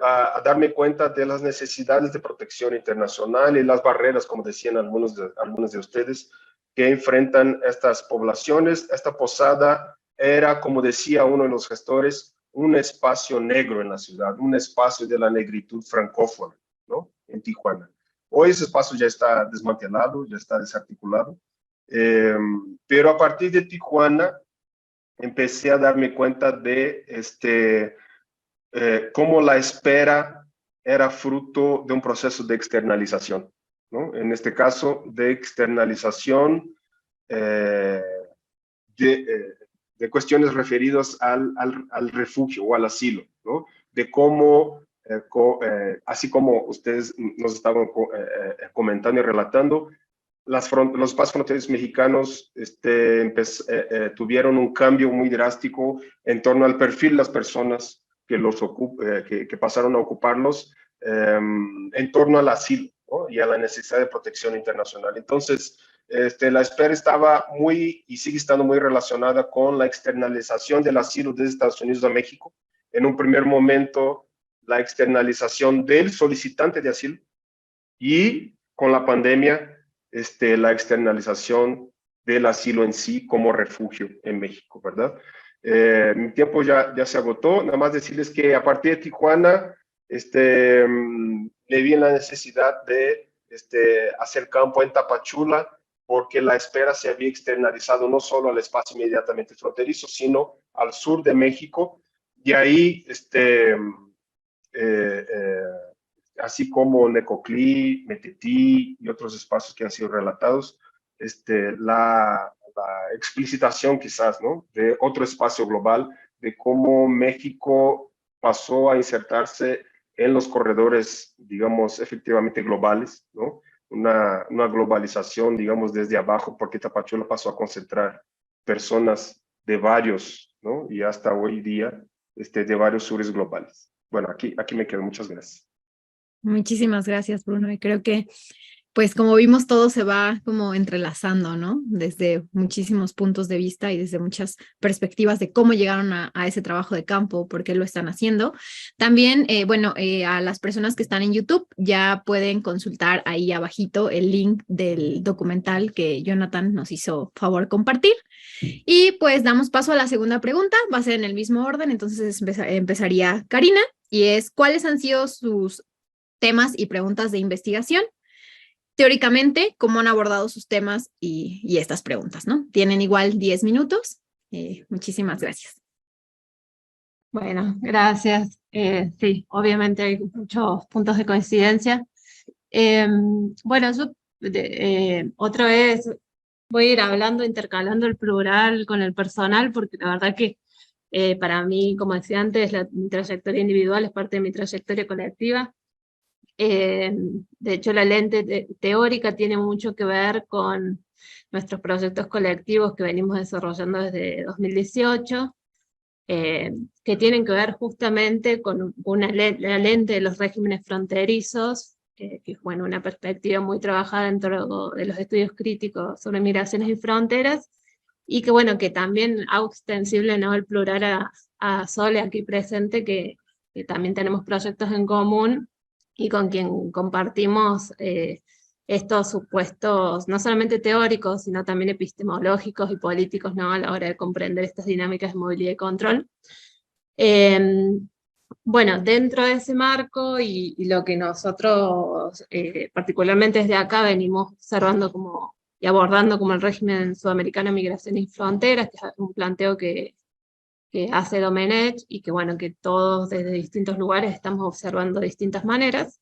a darme cuenta de las necesidades de protección internacional y las barreras, como decían algunos de ustedes, que enfrentan estas poblaciones. Esta posada era, como decía uno de los gestores, un espacio negro en la ciudad, un espacio de la negritud francófona, ¿no? En Tijuana. Hoy ese espacio ya está desmantelado, ya está desarticulado. Pero a partir de Tijuana empecé a darme cuenta de cómo la espera era fruto de un proceso de externalización, ¿no? En este caso, de externalización de cuestiones referidas al refugio o al asilo, ¿no? De cómo, así como ustedes nos estaban comentando y relatando, los espacios fronterizos mexicanos tuvieron un cambio muy drástico en torno al perfil de las personas que pasaron a ocuparlos, en torno al asilo, ¿no? Y a la necesidad de protección internacional. Entonces, la espera estaba y sigue estando muy relacionada con la externalización del asilo desde Estados Unidos a México. En un primer momento, la externalización del solicitante de asilo, y con la pandemia, la externalización del asilo en sí como refugio en México, ¿verdad? Mi tiempo ya se agotó. Nada más decirles que a partir de Tijuana me vi en la necesidad de hacer campo en Tapachula, porque la espera se había externalizado no solo al espacio inmediatamente fronterizo, sino al sur de México. Y ahí, así como Necoclí, Metetí y otros espacios que han sido relatados, la explicitación quizás, ¿no? De otro espacio global, de cómo México pasó a insertarse en los corredores, digamos, efectivamente globales, ¿no? Una globalización, digamos, desde abajo, porque Tapachula pasó a concentrar personas de varios, ¿no? Y hasta hoy día, de varios sures globales. Bueno, aquí me quedo. Muchas gracias. Muchísimas gracias, Bruno. Y creo que, pues como vimos, todo se va como entrelazando, ¿no? Desde muchísimos puntos de vista y desde muchas perspectivas de cómo llegaron a ese trabajo de campo, por qué lo están haciendo. También, a las personas que están en YouTube ya pueden consultar ahí abajito el link del documental que Jonathan nos hizo favor compartir. Y pues damos paso a la segunda pregunta. Va a ser en el mismo orden, entonces empezaría Karina, y es: ¿cuáles han sido sus temas y preguntas de investigación? Teóricamente, ¿cómo han abordado sus temas y estas preguntas, ¿no? Tienen igual 10 minutos. Muchísimas gracias. Bueno, gracias. Sí, obviamente hay muchos puntos de coincidencia. Bueno, otra vez voy a ir hablando, intercalando el plural con el personal, porque la verdad que para mí, como decía antes, mi trayectoria individual es parte de mi trayectoria colectiva. De hecho, la lente teórica tiene mucho que ver con nuestros proyectos colectivos que venimos desarrollando desde 2018, que tienen que ver justamente con la lente de los regímenes fronterizos, que es bueno, una perspectiva muy trabajada dentro de los estudios críticos sobre migraciones y fronteras, y que bueno, que también hago extensible, ¿no?, el plural a Sole aquí presente, que también tenemos proyectos en común y con quien compartimos estos supuestos, no solamente teóricos, sino también epistemológicos y políticos, ¿no?, a la hora de comprender estas dinámicas de movilidad y control. Bueno, dentro de ese marco y lo que nosotros, particularmente desde acá, venimos observando y abordando como el régimen sudamericano de migraciones y fronteras, que es un planteo que hace Domenech y que, bueno, que todos desde distintos lugares estamos observando de distintas maneras.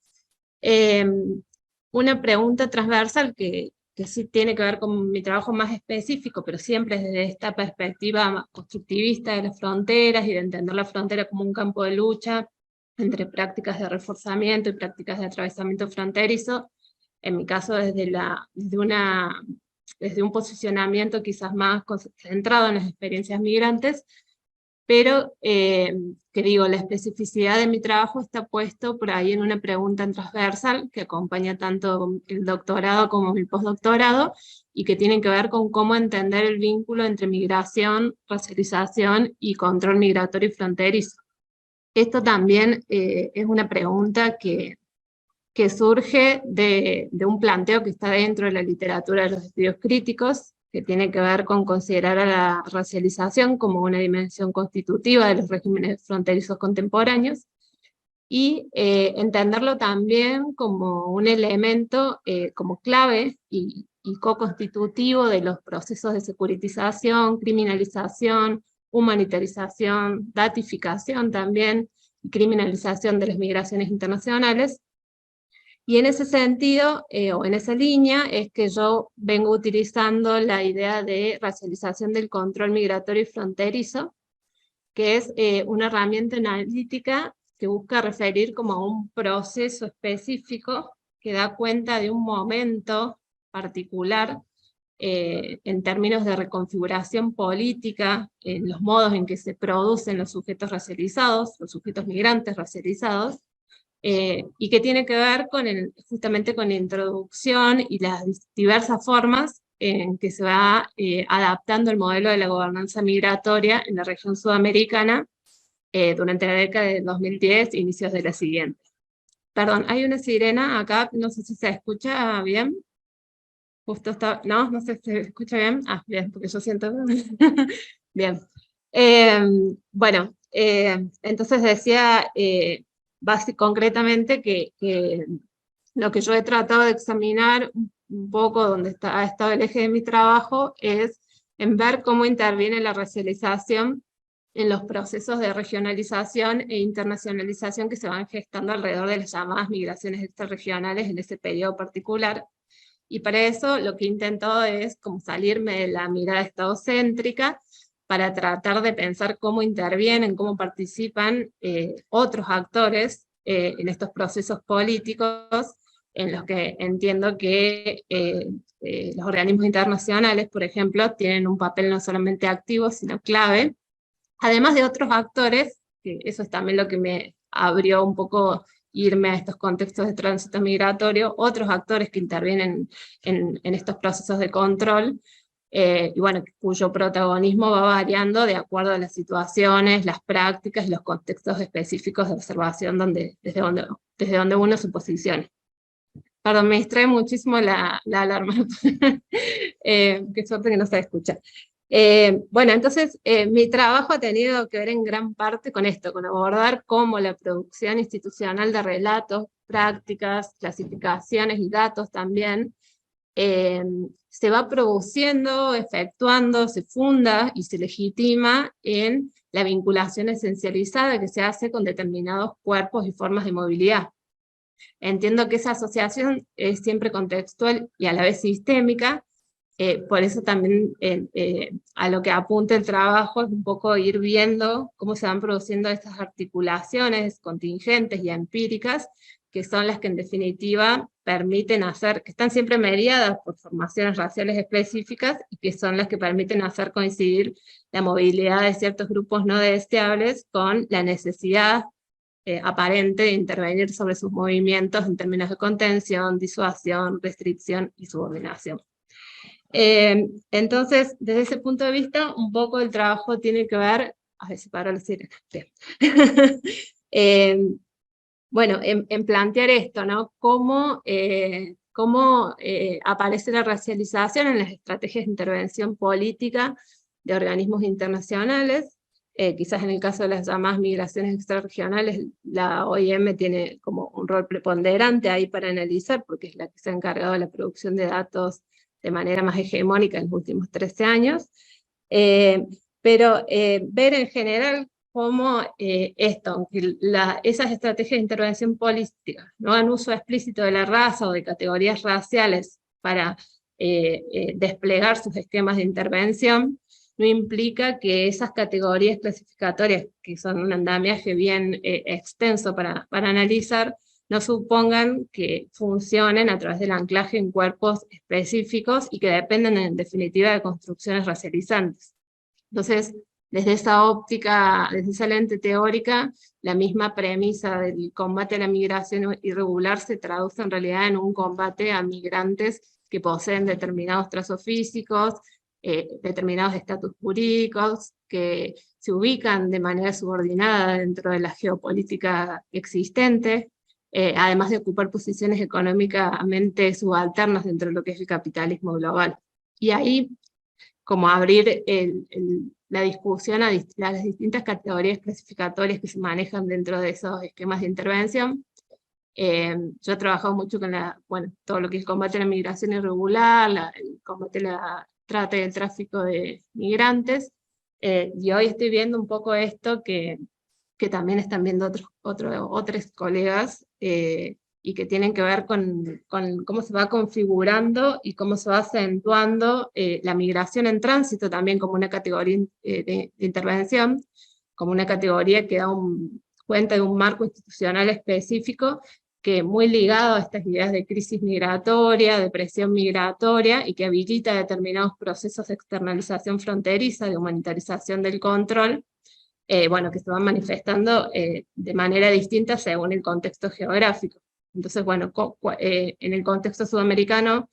Una pregunta transversal que sí tiene que ver con mi trabajo más específico, pero siempre desde esta perspectiva más constructivista de las fronteras y de entender la frontera como un campo de lucha entre prácticas de reforzamiento y prácticas de atravesamiento fronterizo, en mi caso desde un posicionamiento quizás más centrado en las experiencias migrantes, pero que digo, la especificidad de mi trabajo está puesto por ahí en una pregunta transversal que acompaña tanto el doctorado como mi postdoctorado, y que tiene que ver con cómo entender el vínculo entre migración, racialización y control migratorio y fronterizo. Esto también es una pregunta que surge de un planteo que está dentro de la literatura de los estudios críticos, que tiene que ver con considerar a la racialización como una dimensión constitutiva de los regímenes fronterizos contemporáneos, y entenderlo también como un elemento, como clave y co-constitutivo de los procesos de securitización, criminalización, humanitarización, datificación también, y criminalización de las migraciones internacionales. Y en ese sentido, o en esa línea, es que yo vengo utilizando la idea de racialización del control migratorio y fronterizo, que es una herramienta analítica que busca referir como a un proceso específico que da cuenta de un momento particular en términos de reconfiguración política, en los modos en que se producen los sujetos racializados, los sujetos migrantes racializados, y que tiene que ver justamente con la introducción y las diversas formas en que se va adaptando el modelo de la gobernanza migratoria en la región sudamericana durante la década de 2010 e inicios de la siguiente. Perdón, hay una sirena acá, no sé si se escucha bien. Justo está, no sé si se escucha bien. Ah, bien, porque yo siento... Bien. Bueno, entonces decía... concretamente que lo que yo he tratado de examinar un poco, donde ha estado el eje de mi trabajo, es en ver cómo interviene la racialización en los procesos de regionalización e internacionalización que se van gestando alrededor de las llamadas migraciones extrarregionales en ese periodo particular. Y para eso lo que he intentado es como salirme de la mirada estadocéntrica, para tratar de pensar cómo intervienen, cómo participan otros actores en estos procesos políticos, en los que entiendo que los organismos internacionales, por ejemplo, tienen un papel no solamente activo, sino clave, además de otros actores, que eso es también lo que me abrió un poco irme a estos contextos de tránsito migratorio, otros actores que intervienen en estos procesos de control, y bueno, cuyo protagonismo va variando de acuerdo a las situaciones, las prácticas y los contextos específicos de observación desde donde uno se posicione. Perdón, me distrae muchísimo la alarma. Qué suerte que no se escucha. Bueno, entonces mi trabajo ha tenido que ver en gran parte con esto, con abordar cómo la producción institucional de relatos, prácticas, clasificaciones y datos también, se va produciendo, efectuando, se funda y se legitima en la vinculación esencializada que se hace con determinados cuerpos y formas de movilidad. Entiendo que esa asociación es siempre contextual y a la vez sistémica, por eso también a lo que apunta el trabajo es un poco ir viendo cómo se van produciendo estas articulaciones contingentes y empíricas que son las que en definitiva permiten hacer, que están siempre mediadas por formaciones raciales específicas y que son las que permiten hacer coincidir la movilidad de ciertos grupos no deseables con la necesidad aparente de intervenir sobre sus movimientos en términos de contención, disuasión, restricción y subordinación. Entonces, desde ese punto de vista, un poco el trabajo tiene que ver, a ver si paro la sirena, bueno, en plantear esto, ¿no? Cómo aparece la racialización en las estrategias de intervención política de organismos internacionales. Quizás en el caso de las llamadas migraciones extrarregionales, la OIM tiene como un rol preponderante ahí para analizar, porque es la que se ha encargado de la producción de datos de manera más hegemónica en los últimos 13 años. Pero ver en general cómo aunque esas estrategias de intervención política no hagan uso explícito de la raza o de categorías raciales para desplegar sus esquemas de intervención, no implica que esas categorías clasificatorias, que son un andamiaje bien extenso para analizar, no supongan que funcionen a través del anclaje en cuerpos específicos y que dependen en definitiva de construcciones racializantes. Entonces, desde esa óptica, desde esa lente teórica, la misma premisa del combate a la migración irregular se traduce en realidad en un combate a migrantes que poseen determinados trazos físicos, determinados estatus jurídicos, que se ubican de manera subordinada dentro de la geopolítica existente, además de ocupar posiciones económicamente subalternas dentro de lo que es el capitalismo global. Y ahí, como abrir la discusión a las distintas categorías clasificatorias que se manejan dentro de esos esquemas de intervención. Yo he trabajado mucho con todo lo que es el combate a la migración irregular, el combate a la trata y el tráfico de migrantes, y hoy estoy viendo un poco esto que también están viendo otros colegas, y que tienen que ver con cómo se va configurando y cómo se va acentuando la migración en tránsito también como una categoría de intervención, como una categoría que da cuenta de un marco institucional específico que muy ligado a estas ideas de crisis migratoria, de presión migratoria, y que habilita determinados procesos de externalización fronteriza, de humanitarización del control, que se van manifestando de manera distinta según el contexto geográfico. Entonces, en el contexto sudamericano,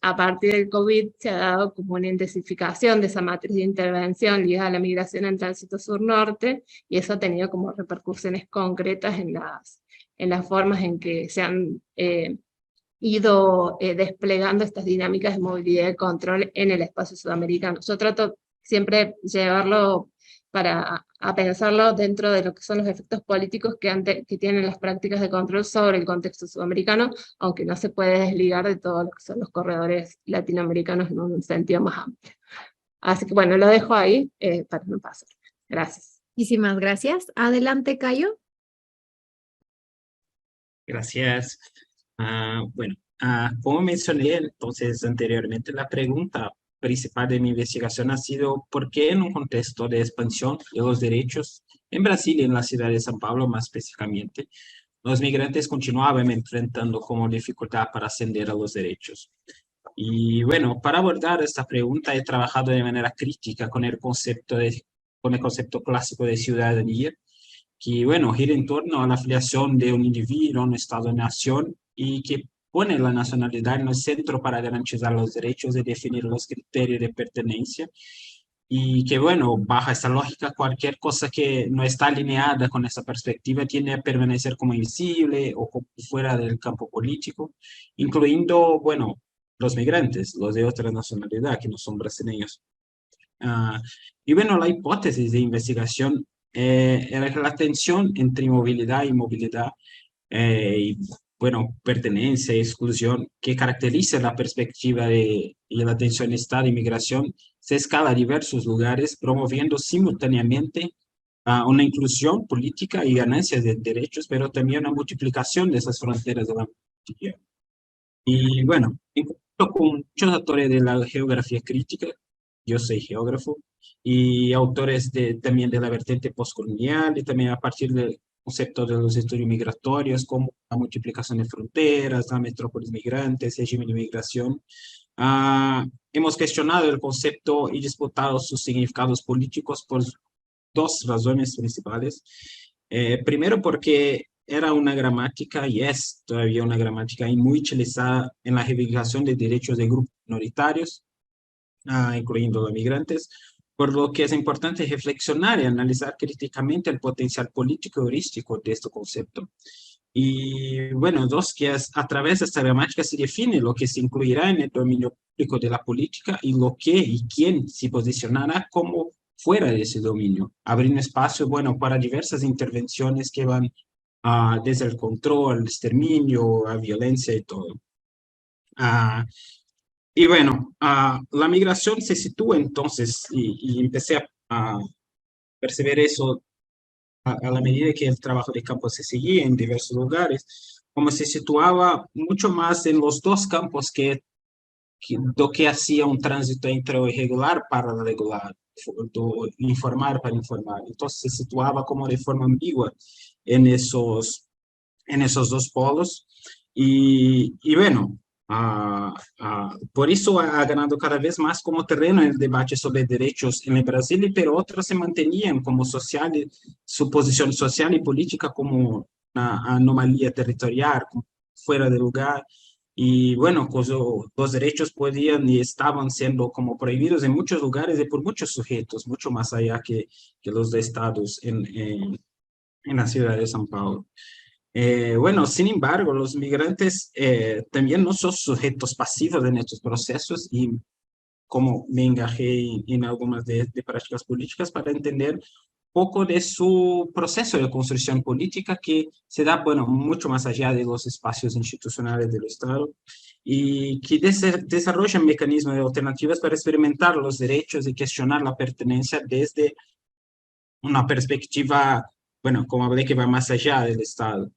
a partir del COVID se ha dado como una intensificación de esa matriz de intervención ligada a la migración en tránsito sur-norte, y eso ha tenido como repercusiones concretas en las formas en que se han ido desplegando estas dinámicas de movilidad y de control en el espacio sudamericano. Yo trato siempre llevarlo a pensarlo dentro de lo que son los efectos políticos que tienen las prácticas de control sobre el contexto sudamericano, aunque no se puede desligar de todo lo que son los corredores latinoamericanos en un sentido más amplio. Así que bueno, lo dejo ahí para no pasar. Gracias. Muchísimas gracias. Adelante, Cayo. Gracias. Como mencioné entonces anteriormente, la pregunta principal de mi investigación ha sido por qué en un contexto de expansión de los derechos en Brasil y en la ciudad de São Paulo más específicamente, los migrantes continuaban enfrentando como dificultad para ascender a los derechos. Y bueno, para abordar esta pregunta he trabajado de manera crítica con el concepto clásico de ciudadanía, que bueno, gira en torno a la afiliación de un individuo a un Estado-nación y que pone la nacionalidad en el centro para garantizar los derechos y definir los criterios de pertenencia, y que bueno, bajo esta lógica cualquier cosa que no está alineada con esa perspectiva tiende a permanecer como invisible o como fuera del campo político, incluyendo, bueno, los migrantes, los de otra nacionalidad que no son brasileños. Y bueno, la hipótesis de investigación era que la tensión entre movilidad y movilidad, y bueno, pertenencia y exclusión que caracteriza la perspectiva y la tensión Estado y migración se escala a diversos lugares, promoviendo simultáneamente una inclusión política y ganancias de derechos, pero también una multiplicación de esas fronteras de la política. Y bueno, en contacto con muchos autores de la geografía crítica, yo soy geógrafo, y autores también de la vertiente postcolonial, y también a partir de concepto de los estudios migratorios, como la multiplicación de fronteras, las metrópolis migrantes, régimen de migración. Hemos cuestionado el concepto y disputado sus significados políticos por dos razones principales. Primero, porque era una gramática, y es todavía una gramática muy utilizada en la reivindicación de derechos de grupos minoritarios, incluyendo los migrantes, por lo que es importante reflexionar y analizar críticamente el potencial político y heurístico de este concepto. Y bueno, dos, que es a través de esta gramática se define lo que se incluirá en el dominio público de la política y lo que y quién se posicionará como fuera de ese dominio, abriendo espacio, bueno, para diversas intervenciones que van desde el control, el exterminio, a violencia y todo. Y bueno, la migración se sitúa entonces, y empecé a percibir eso a la medida que el trabajo de campo se seguía en diversos lugares, como se situaba mucho más en los dos campos do que hacía un tránsito entre o irregular para o regular, do informar para informar. Entonces se situaba como de forma ambigua en esos dos polos. Y bueno, por eso ha ganado cada vez más como terreno el debate sobre derechos en el Brasil, pero otros se mantenían como su posición social y política como una anomalía territorial, fuera de lugar. Y bueno, los derechos podían y estaban siendo como prohibidos en muchos lugares y por muchos sujetos, mucho más allá que los de estados en la ciudad de São Paulo. Bueno, sin embargo, los migrantes también no son sujetos pasivos en estos procesos, y como me engajé en algunas de prácticas políticas para entender poco de su proceso de construcción política que se da, bueno, mucho más allá de los espacios institucionales del Estado, y que desarrollan mecanismos de alternativas para experimentar los derechos y cuestionar la pertenencia desde una perspectiva, bueno, como hablé, que va más allá del Estado.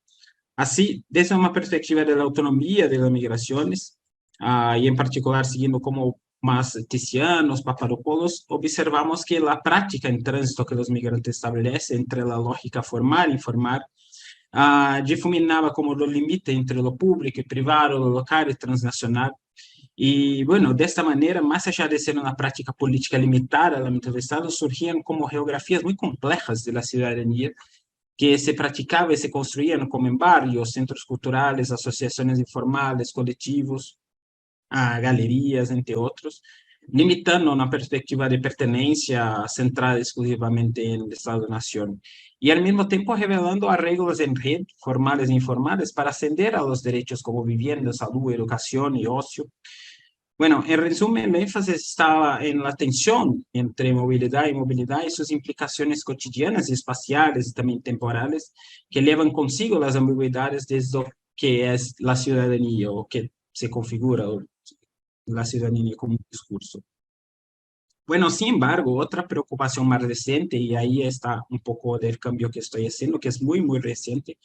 Así, desde una perspectiva de la autonomía de las migraciones, y en particular siguiendo como más Tizianos, Papadopoulos, observamos que la práctica en tránsito que los migrantes establecen entre la lógica formal e informal difuminaba como los límites entre lo público y privado, lo local y transnacional. Y bueno, de esta manera, más allá de ser una práctica política limitada al ámbito del Estado, surgían como geografías muy complejas de la ciudadanía que se practicaba y se construían como en barrios, centros culturales, asociaciones informales, colectivos, galerías, entre otros, limitando una perspectiva de pertenencia centrada exclusivamente en el Estado-Nación, y al mismo tiempo revelando arreglos en red, formales e informales, para ascender a los derechos como vivienda, salud, educación y ocio. Bueno, en resumen, el énfasis estaba en la tensión entre movilidad y movilidad y sus implicaciones cotidianas y espaciales y también temporales, que llevan consigo las ambigüedades desde lo que es la ciudadanía, o que se configura la ciudadanía como un discurso. Bueno, sin embargo, otra preocupación más reciente, y ahí está un poco del cambio que estoy haciendo, que es muy, muy reciente,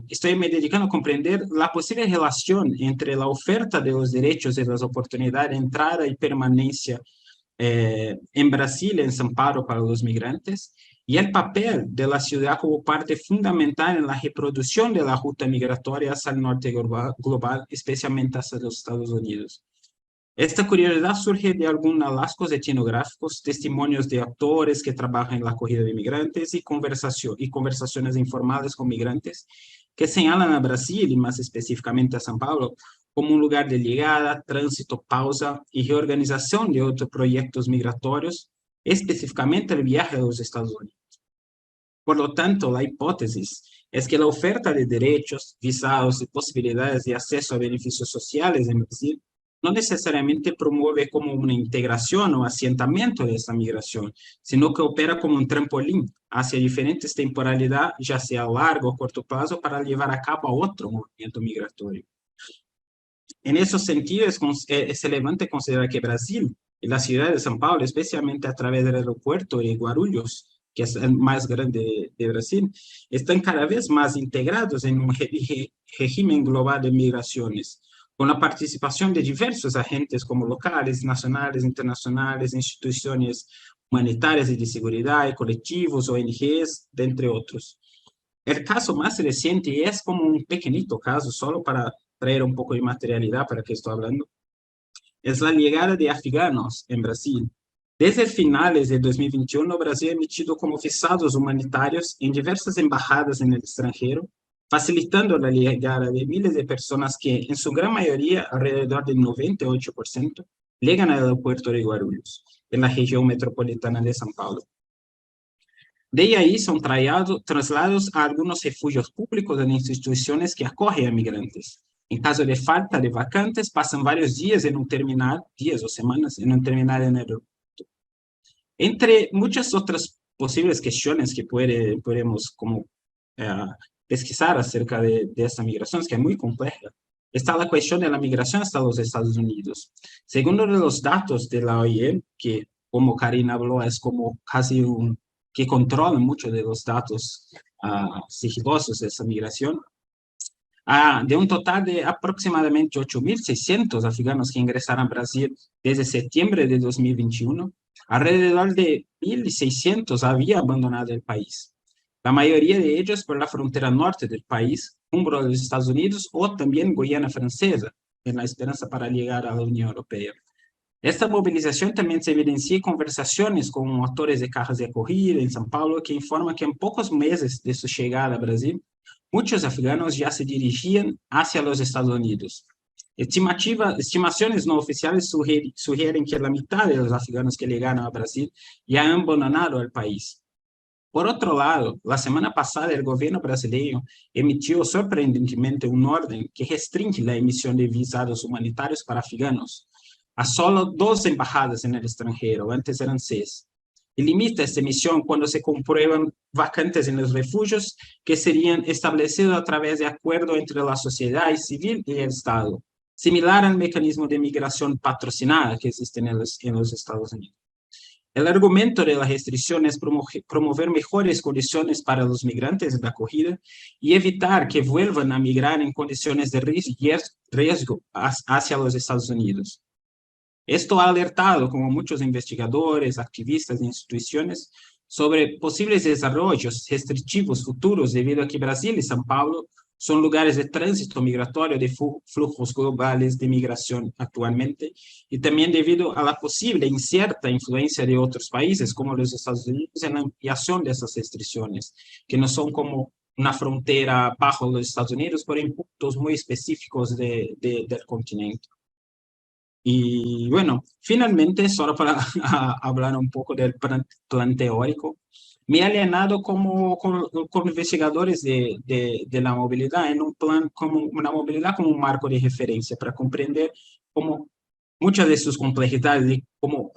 estoy me dedicando a comprender la posible relación entre la oferta de los derechos y las oportunidades de entrada y permanencia en Brasil, en São Paulo, para los migrantes, y el papel de la ciudad como parte fundamental en la reproducción de la ruta migratoria hacia el norte global, especialmente hacia los Estados Unidos. Esta curiosidad surge de algunos hallazgos etnográficos, testimonios de actores que trabajan en la acogida de migrantes y conversaciones informales con migrantes que señalan a Brasil, y más específicamente a São Paulo, como un lugar de llegada, tránsito, pausa y reorganización de otros proyectos migratorios, específicamente el viaje a los Estados Unidos. Por lo tanto, la hipótesis es que la oferta de derechos, visados y posibilidades de acceso a beneficios sociales en Brasil no necesariamente promueve como una integración o asentamiento de esta migración, sino que opera como un trampolín hacia diferentes temporalidades, ya sea a largo o corto plazo, para llevar a cabo otro movimiento migratorio. En ese sentido, es relevante considerar que Brasil y la ciudad de São Paulo, especialmente a través del aeropuerto de Guarulhos, que es el más grande de Brasil, están cada vez más integrados en un régimen global de migraciones, con la participación de diversos agentes como locales, nacionales, internacionales, instituciones humanitarias y de seguridad, y colectivos, ONGs, entre otros. El caso más reciente es como un pequeñito caso, solo para traer un poco de materialidad para que estoy hablando, es la llegada de afganos en Brasil. Desde finales de 2021, Brasil ha emitido como visados humanitarios en diversas embajadas en el extranjero, facilitando la llegada de miles de personas que, en su gran mayoría, alrededor del 98%, llegan al aeropuerto de Guarulhos, en la región metropolitana de São Paulo. De ahí son trasladados a algunos refugios públicos en instituciones que acogen a migrantes. En caso de falta de vacantes, pasan varios días en un terminal, días o semanas, en un terminal en el aeropuerto. Entre muchas otras posibles cuestiones que podemos como, pesquisar acerca de esta migración, que es muy compleja, está la cuestión de la migración hasta los Estados Unidos. Según los datos de la OIM, que como Karina habló, es como casi que controlan mucho de los datos sigilosos de esa migración, de un total de aproximadamente 8.600 afganos que ingresaron a Brasil desde septiembre de 2021, alrededor de 1.600 habían abandonado el país. La mayoría de ellos por la frontera norte del país, rumbo a los Estados Unidos o también Guayana Francesa, en la esperanza para llegar a la Unión Europea. Esta movilización también se evidencia en conversaciones con motores de cajas de acogida en São Paulo que informan que en pocos meses de su llegada a Brasil, muchos afganos ya se dirigían hacia los Estados Unidos. Estimaciones no oficiales sugieren que la mitad de los afganos que llegaron a Brasil ya han abandonado el país. Por otro lado, la semana pasada el gobierno brasileño emitió sorprendentemente un orden que restringe la emisión de visados humanitarios para afganos a solo 2 embajadas en el extranjero, antes eran 6. Y limita esta emisión cuando se comprueban vacantes en los refugios que serían establecidos a través de acuerdo entre la sociedad civil y el Estado, similar al mecanismo de migración patrocinada que existe en los Estados Unidos. El argumento de la restricción es promover mejores condiciones para los migrantes de acogida y evitar que vuelvan a migrar en condiciones de riesgo hacia los Estados Unidos. Esto ha alertado como muchos investigadores, activistas e instituciones sobre posibles desarrollos restrictivos futuros debido a que Brasil y São Paulo son lugares de tránsito migratorio de flujos globales de migración actualmente y también debido a la posible incierta influencia de otros países como los Estados Unidos en la ampliación de esas restricciones, que no son como una frontera bajo los Estados Unidos, pero en puntos muy específicos del continente. Y bueno, finalmente, solo para hablar un poco del plan teórico, me he alienado con investigadores de la movilidad en un plan como una movilidad como un marco de referencia para comprender cómo muchas de sus complejidades y cómo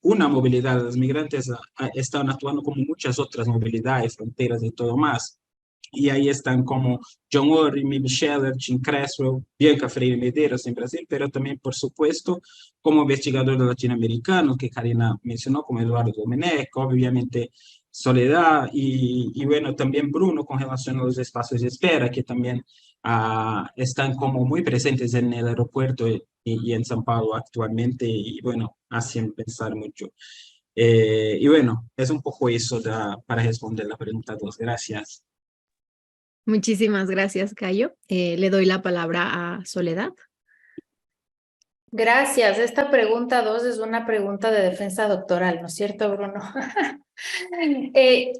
una movilidad de los migrantes están actuando como muchas otras movilidades, fronteras y todo más. Y ahí están como John Orry, Mimi Scheller, Tim Creswell, Bianca Freire Medeiros en Brasil, pero también, por supuesto, como investigadores latinoamericanos que Karina mencionó, como Eduardo Domenech, obviamente Soledad y bueno, también Bruno con relación a los espacios de espera, que también están como muy presentes en el aeropuerto y en São Paulo actualmente, y bueno, hacen pensar mucho. Y bueno, es un poco eso para responder la pregunta 2. Gracias. Muchísimas gracias, Cayo. Le doy la palabra a Soledad. Gracias. Esta pregunta 2 es una pregunta de defensa doctoral, ¿no es cierto, Bruno?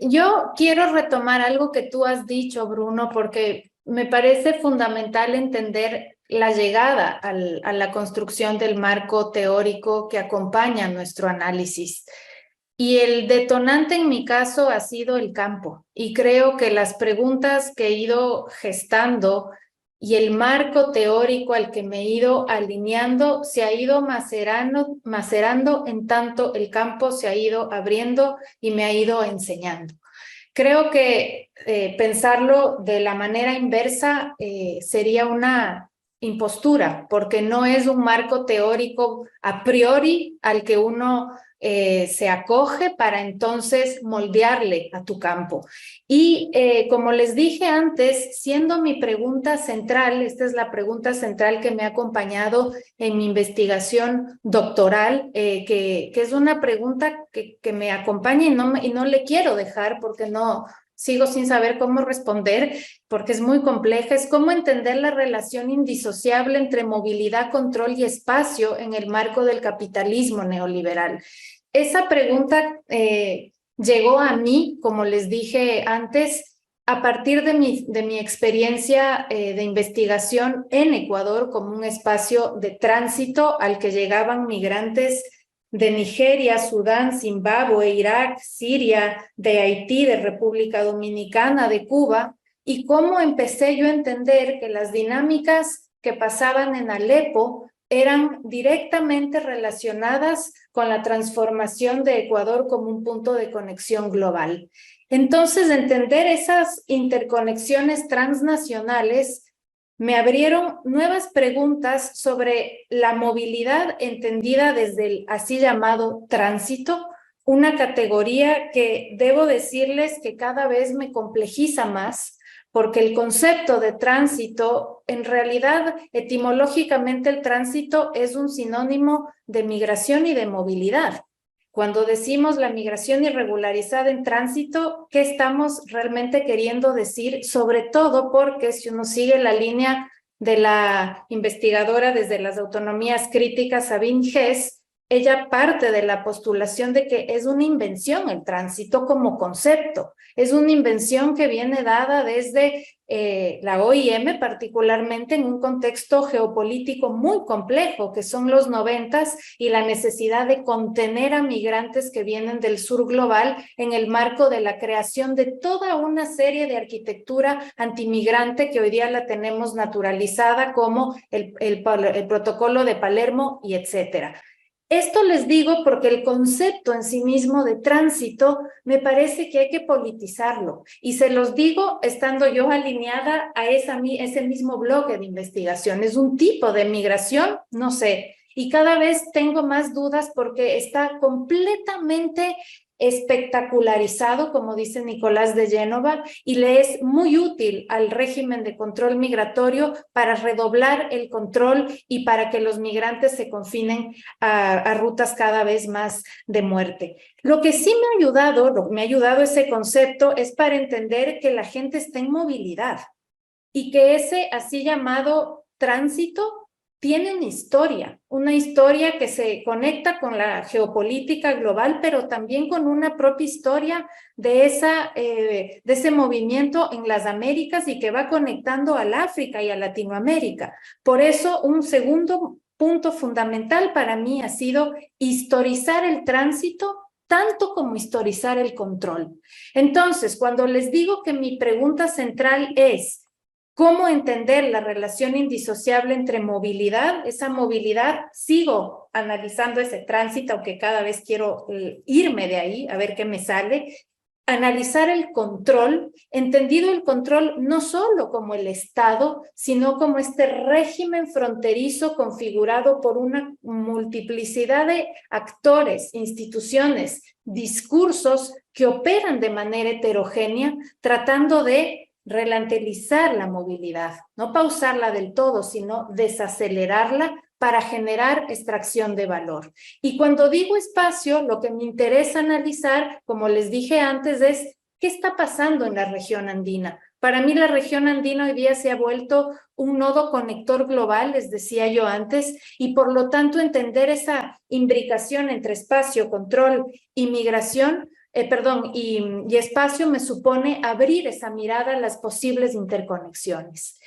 Yo quiero retomar algo que tú has dicho, Bruno, porque me parece fundamental entender la llegada a la construcción del marco teórico que acompaña nuestro análisis. Y el detonante en mi caso ha sido el campo. Y creo que las preguntas que he ido gestando y el marco teórico al que me he ido alineando se ha ido macerando en tanto el campo se ha ido abriendo y me ha ido enseñando. Creo que pensarlo de la manera inversa sería una impostura, porque no es un marco teórico a priori al que uno se acoge para entonces moldearle a tu campo. Y como les dije antes, siendo mi pregunta central, esta es la pregunta central que me ha acompañado en mi investigación doctoral, que es una pregunta que me acompaña y no le quiero dejar porque no sigo sin saber cómo responder porque es muy compleja, es cómo entender la relación indisociable entre movilidad, control y espacio en el marco del capitalismo neoliberal. Esa pregunta llegó a mí, como les dije antes, a partir de mi experiencia de investigación en Ecuador como un espacio de tránsito al que llegaban migrantes de Nigeria, Sudán, Zimbabue, Irak, Siria, de Haití, de República Dominicana, de Cuba, y cómo empecé yo a entender que las dinámicas que pasaban en Alepo eran directamente relacionadas con la transformación de Ecuador como un punto de conexión global. Entonces, entender esas interconexiones transnacionales me abrieron nuevas preguntas sobre la movilidad entendida desde el así llamado tránsito, una categoría que debo decirles que cada vez me complejiza más, porque el concepto de tránsito, en realidad, etimológicamente el tránsito es un sinónimo de migración y de movilidad. Cuando decimos la migración irregularizada en tránsito, ¿qué estamos realmente queriendo decir? Sobre todo porque si uno sigue la línea de la investigadora desde las autonomías críticas, Sabine Hess, ella parte de la postulación de que es una invención el tránsito como concepto. Es una invención que viene dada desde la OIM, particularmente en un contexto geopolítico muy complejo, que son los 90s y la necesidad de contener a migrantes que vienen del sur global en el marco de la creación de toda una serie de arquitectura antimigrante que hoy día la tenemos naturalizada como el protocolo de Palermo y etcétera. Esto les digo porque el concepto en sí mismo de tránsito me parece que hay que politizarlo y se los digo estando yo alineada a ese mismo bloque de investigación. Es un tipo de migración, no sé, y cada vez tengo más dudas porque está completamente espectacularizado, como dice Nicolás de Génova, y le es muy útil al régimen de control migratorio para redoblar el control y para que los migrantes se confinen a rutas cada vez más de muerte. Lo que sí me ha ayudado ese concepto es para entender que la gente está en movilidad y que ese así llamado tránsito tiene una historia que se conecta con la geopolítica global, pero también con una propia historia de ese movimiento en las Américas y que va conectando al África y a Latinoamérica. Por eso, un segundo punto fundamental para mí ha sido historizar el tránsito tanto como historizar el control. Entonces, cuando les digo que mi pregunta central es ¿cómo entender la relación indisociable entre movilidad? Esa movilidad, sigo analizando ese tránsito, aunque cada vez quiero irme de ahí, a ver qué me sale. Analizar el control, entendido el control no solo como el Estado, sino como este régimen fronterizo configurado por una multiplicidad de actores, instituciones, discursos que operan de manera heterogénea, tratando de relantelizar la movilidad, no pausarla del todo, sino desacelerarla para generar extracción de valor. Y cuando digo espacio, lo que me interesa analizar, como les dije antes, es qué está pasando en la región andina. Para mí la región andina hoy día se ha vuelto un nodo conector global, les decía yo antes, y por lo tanto entender esa imbricación entre espacio, control y migración, y espacio me supone abrir esa mirada a las posibles interconexiones.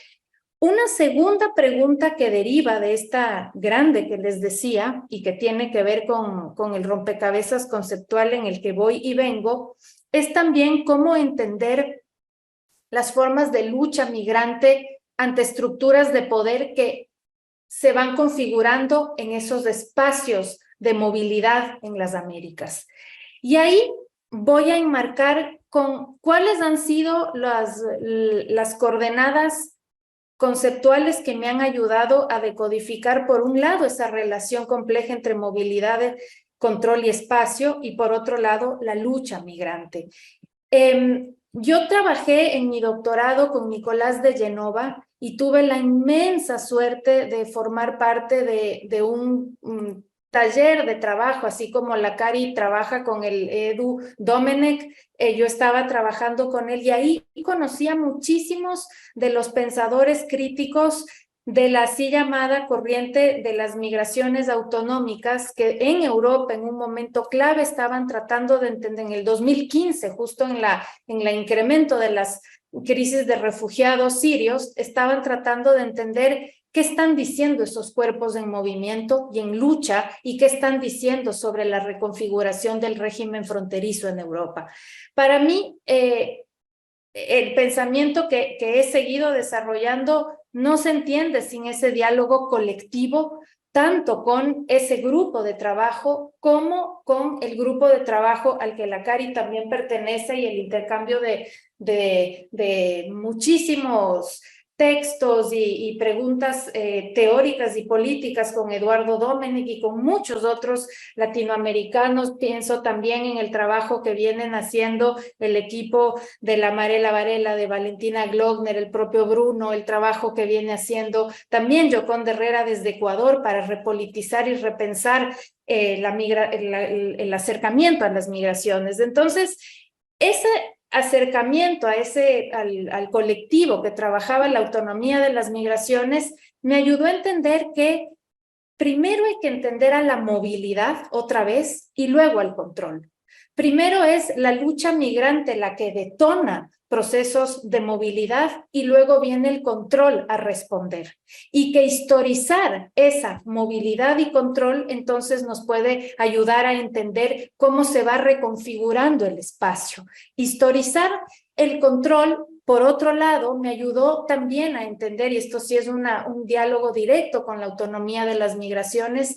Una segunda pregunta que deriva de esta grande que les decía y que tiene que ver con el rompecabezas conceptual en el que voy y vengo, es también cómo entender las formas de lucha migrante ante estructuras de poder que se van configurando en esos espacios de movilidad en las Américas. Y ahí voy a enmarcar con cuáles han sido las coordenadas conceptuales que me han ayudado a decodificar, por un lado, esa relación compleja entre movilidad, control y espacio, y por otro lado, la lucha migrante. Yo trabajé en mi doctorado con Nicolás de Génova y tuve la inmensa suerte de formar parte de un taller de trabajo, así como la Cari trabaja con el Edu Domenech, yo estaba trabajando con él y ahí conocí a muchísimos de los pensadores críticos de la así llamada corriente de las migraciones autonómicas que en Europa en un momento clave estaban tratando de entender en el 2015, justo en la incremento de las crisis de refugiados sirios, estaban tratando de entender qué están diciendo esos cuerpos en movimiento y en lucha y qué están diciendo sobre la reconfiguración del régimen fronterizo en Europa. Para mí, el pensamiento que he seguido desarrollando no se entiende sin ese diálogo colectivo, tanto con ese grupo de trabajo como con el grupo de trabajo al que la Cari también pertenece y el intercambio de muchísimos textos y preguntas teóricas y políticas con Eduardo Domenech y con muchos otros latinoamericanos. Pienso también en el trabajo que vienen haciendo el equipo de la Marela Varela, de Valentina Glockner, el propio Bruno, el trabajo que viene haciendo también Yoconda Herrera desde Ecuador para repolitizar y repensar el acercamiento a las migraciones. Entonces, ese acercamiento al colectivo que trabajaba la autonomía de las migraciones me ayudó a entender que primero hay que entender a la movilidad otra vez y luego al control. Primero es la lucha migrante la que detona procesos de movilidad y luego viene el control a responder. Y que historizar esa movilidad y control entonces nos puede ayudar a entender cómo se va reconfigurando el espacio. Historizar el control, por otro lado, me ayudó también a entender, y esto sí es un diálogo directo con la autonomía de las migraciones,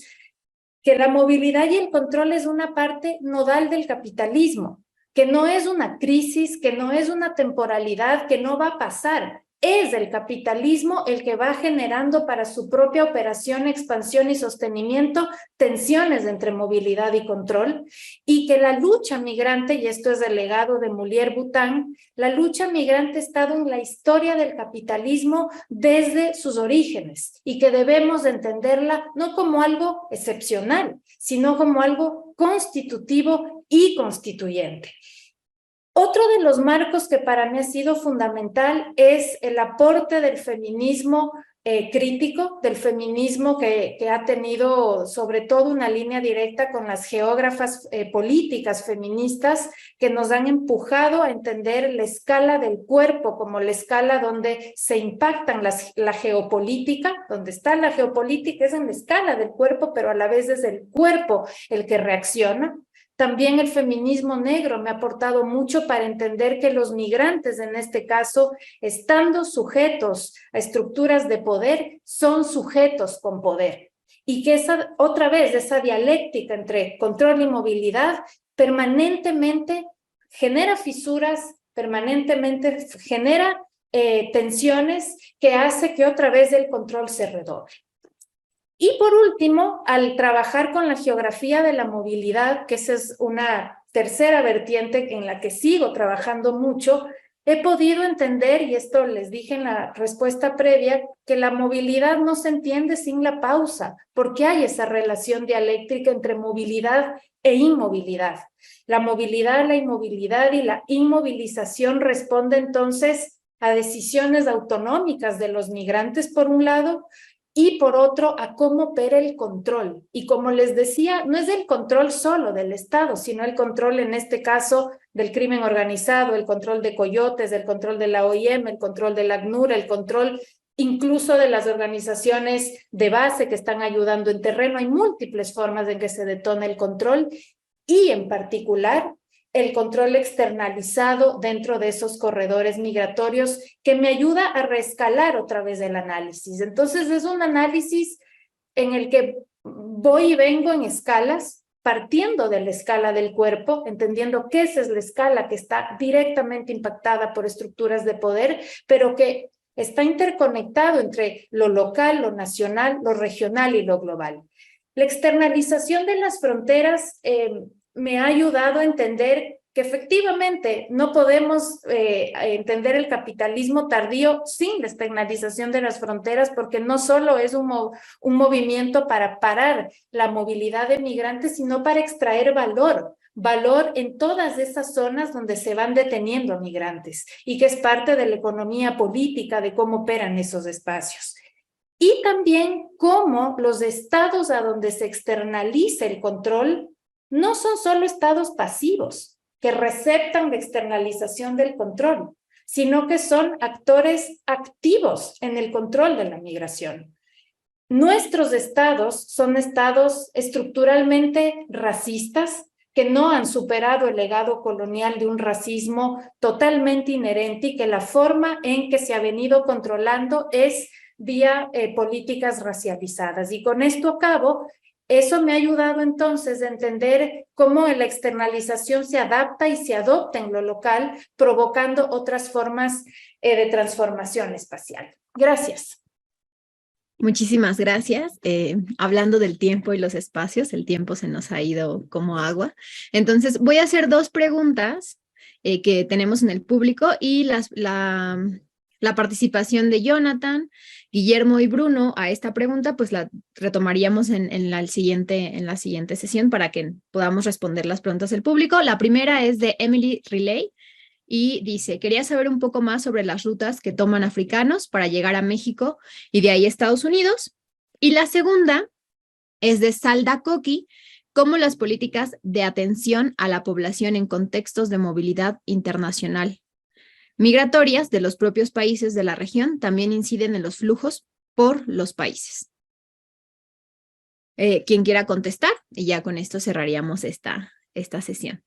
que la movilidad y el control es una parte nodal del capitalismo, que no es una crisis, que no es una temporalidad, que no va a pasar. Es el capitalismo el que va generando para su propia operación, expansión y sostenimiento tensiones entre movilidad y control, y que la lucha migrante, y esto es el legado de Moulier-Boutin, la lucha migrante ha estado en la historia del capitalismo desde sus orígenes y que debemos entenderla no como algo excepcional, sino como algo constitutivo y constituyente. Otro de los marcos que para mí ha sido fundamental es el aporte del feminismo crítico, del feminismo que ha tenido sobre todo una línea directa con las geógrafas políticas feministas que nos han empujado a entender la escala del cuerpo como la escala donde se impactan la geopolítica, donde está la geopolítica es en la escala del cuerpo, pero a la vez es el cuerpo el que reacciona. También el feminismo negro me ha aportado mucho para entender que los migrantes, en este caso, estando sujetos a estructuras de poder, son sujetos con poder. Y que otra vez, esa dialéctica entre control y movilidad permanentemente genera fisuras, permanentemente genera tensiones que hace que otra vez el control se redoble. Y por último, al trabajar con la geografía de la movilidad, que esa es una tercera vertiente en la que sigo trabajando mucho, he podido entender, y esto les dije en la respuesta previa, que la movilidad no se entiende sin la pausa, porque hay esa relación dialéctrica entre movilidad e inmovilidad. La movilidad, la inmovilidad y la inmovilización responde entonces a decisiones autonómicas de los migrantes, por un lado, y por otro, a cómo opera el control. Y como les decía, no es el control solo del Estado, sino el control, en este caso, del crimen organizado, el control de coyotes, el control de la OIM, el control de la ACNUR, el control incluso de las organizaciones de base que están ayudando en terreno. Hay múltiples formas en que se detona el control y, en particular, el control externalizado dentro de esos corredores migratorios que me ayuda a reescalar otra vez el análisis. Entonces es un análisis en el que voy y vengo en escalas, partiendo de la escala del cuerpo, entendiendo que esa es la escala que está directamente impactada por estructuras de poder, pero que está interconectado entre lo local, lo nacional, lo regional y lo global. La externalización de las fronteras me ha ayudado a entender que efectivamente no podemos entender el capitalismo tardío sin la externalización de las fronteras, porque no solo es un movimiento para parar la movilidad de migrantes, sino para extraer valor en todas esas zonas donde se van deteniendo migrantes y que es parte de la economía política de cómo operan esos espacios. Y también cómo los estados a donde se externaliza el control no son solo estados pasivos que receptan la externalización del control, sino que son actores activos en el control de la migración. Nuestros estados son estados estructuralmente racistas que no han superado el legado colonial de un racismo totalmente inherente y que la forma en que se ha venido controlando es vía políticas racializadas. Y con esto acabo. Eso me ha ayudado entonces a entender cómo la externalización se adapta y se adopta en lo local, provocando otras formas de transformación espacial. Gracias. Muchísimas gracias. Hablando del tiempo y los espacios, el tiempo se nos ha ido como agua. Entonces, voy a hacer dos preguntas que tenemos en el público y la participación de Jonathan, Guillermo y Bruno a esta pregunta, pues la retomaríamos en la siguiente sesión para que podamos responder las preguntas del público. La primera es de Emily Riley y dice, quería saber un poco más sobre las rutas que toman africanos para llegar a México y de ahí a Estados Unidos. Y la segunda es de Salda Coqui, cómo las políticas de atención a la población en contextos de movilidad internacional migratorias de los propios países de la región también inciden en los flujos por los países. Quien quiera contestar, y ya con esto cerraríamos esta sesión.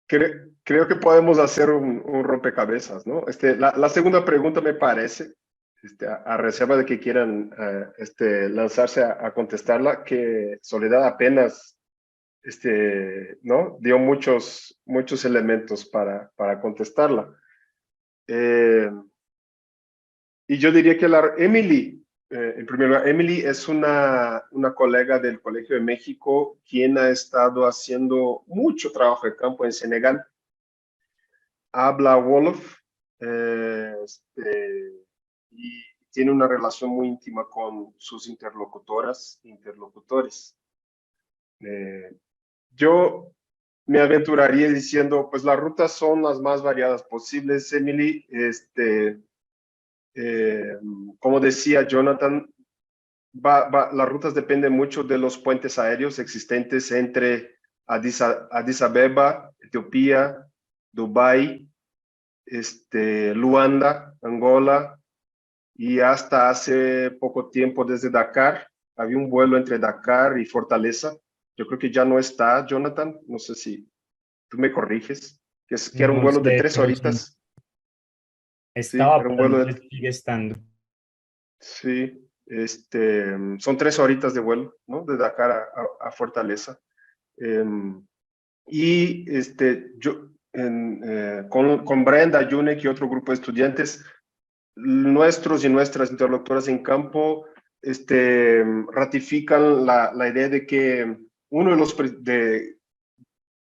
Creo que podemos hacer un rompecabezas, ¿no? La segunda pregunta me parece, a reserva de que quieran lanzarse a contestarla, que Soledad apenas ¿no? dio muchos elementos para contestarla. Y yo diría que Emily, en primer lugar, Emily es una colega del Colegio de México, quien ha estado haciendo mucho trabajo de campo en Senegal. Habla Wolof, y tiene una relación muy íntima con sus interlocutores. Yo me aventuraría diciendo, pues las rutas son las más variadas posibles, Emily. Como decía Jonathan, las rutas dependen mucho de los puentes aéreos existentes entre Addis Abeba, Etiopía, Dubái, Luanda, Angola, y hasta hace poco tiempo desde Dakar. Había un vuelo entre Dakar y Fortaleza. Yo creo que ya no está, Jonathan. No sé si tú me corriges. Que era un vuelo de 3 horitas. Estaba, sí, era un vuelo pero sigue estando. Sí, son 3 horitas de vuelo, ¿no? De Dakar a Fortaleza. Y yo, con Brenda, Yunek y otro grupo de estudiantes, nuestros y nuestras interlocutoras en campo ratifican la idea de que uno de los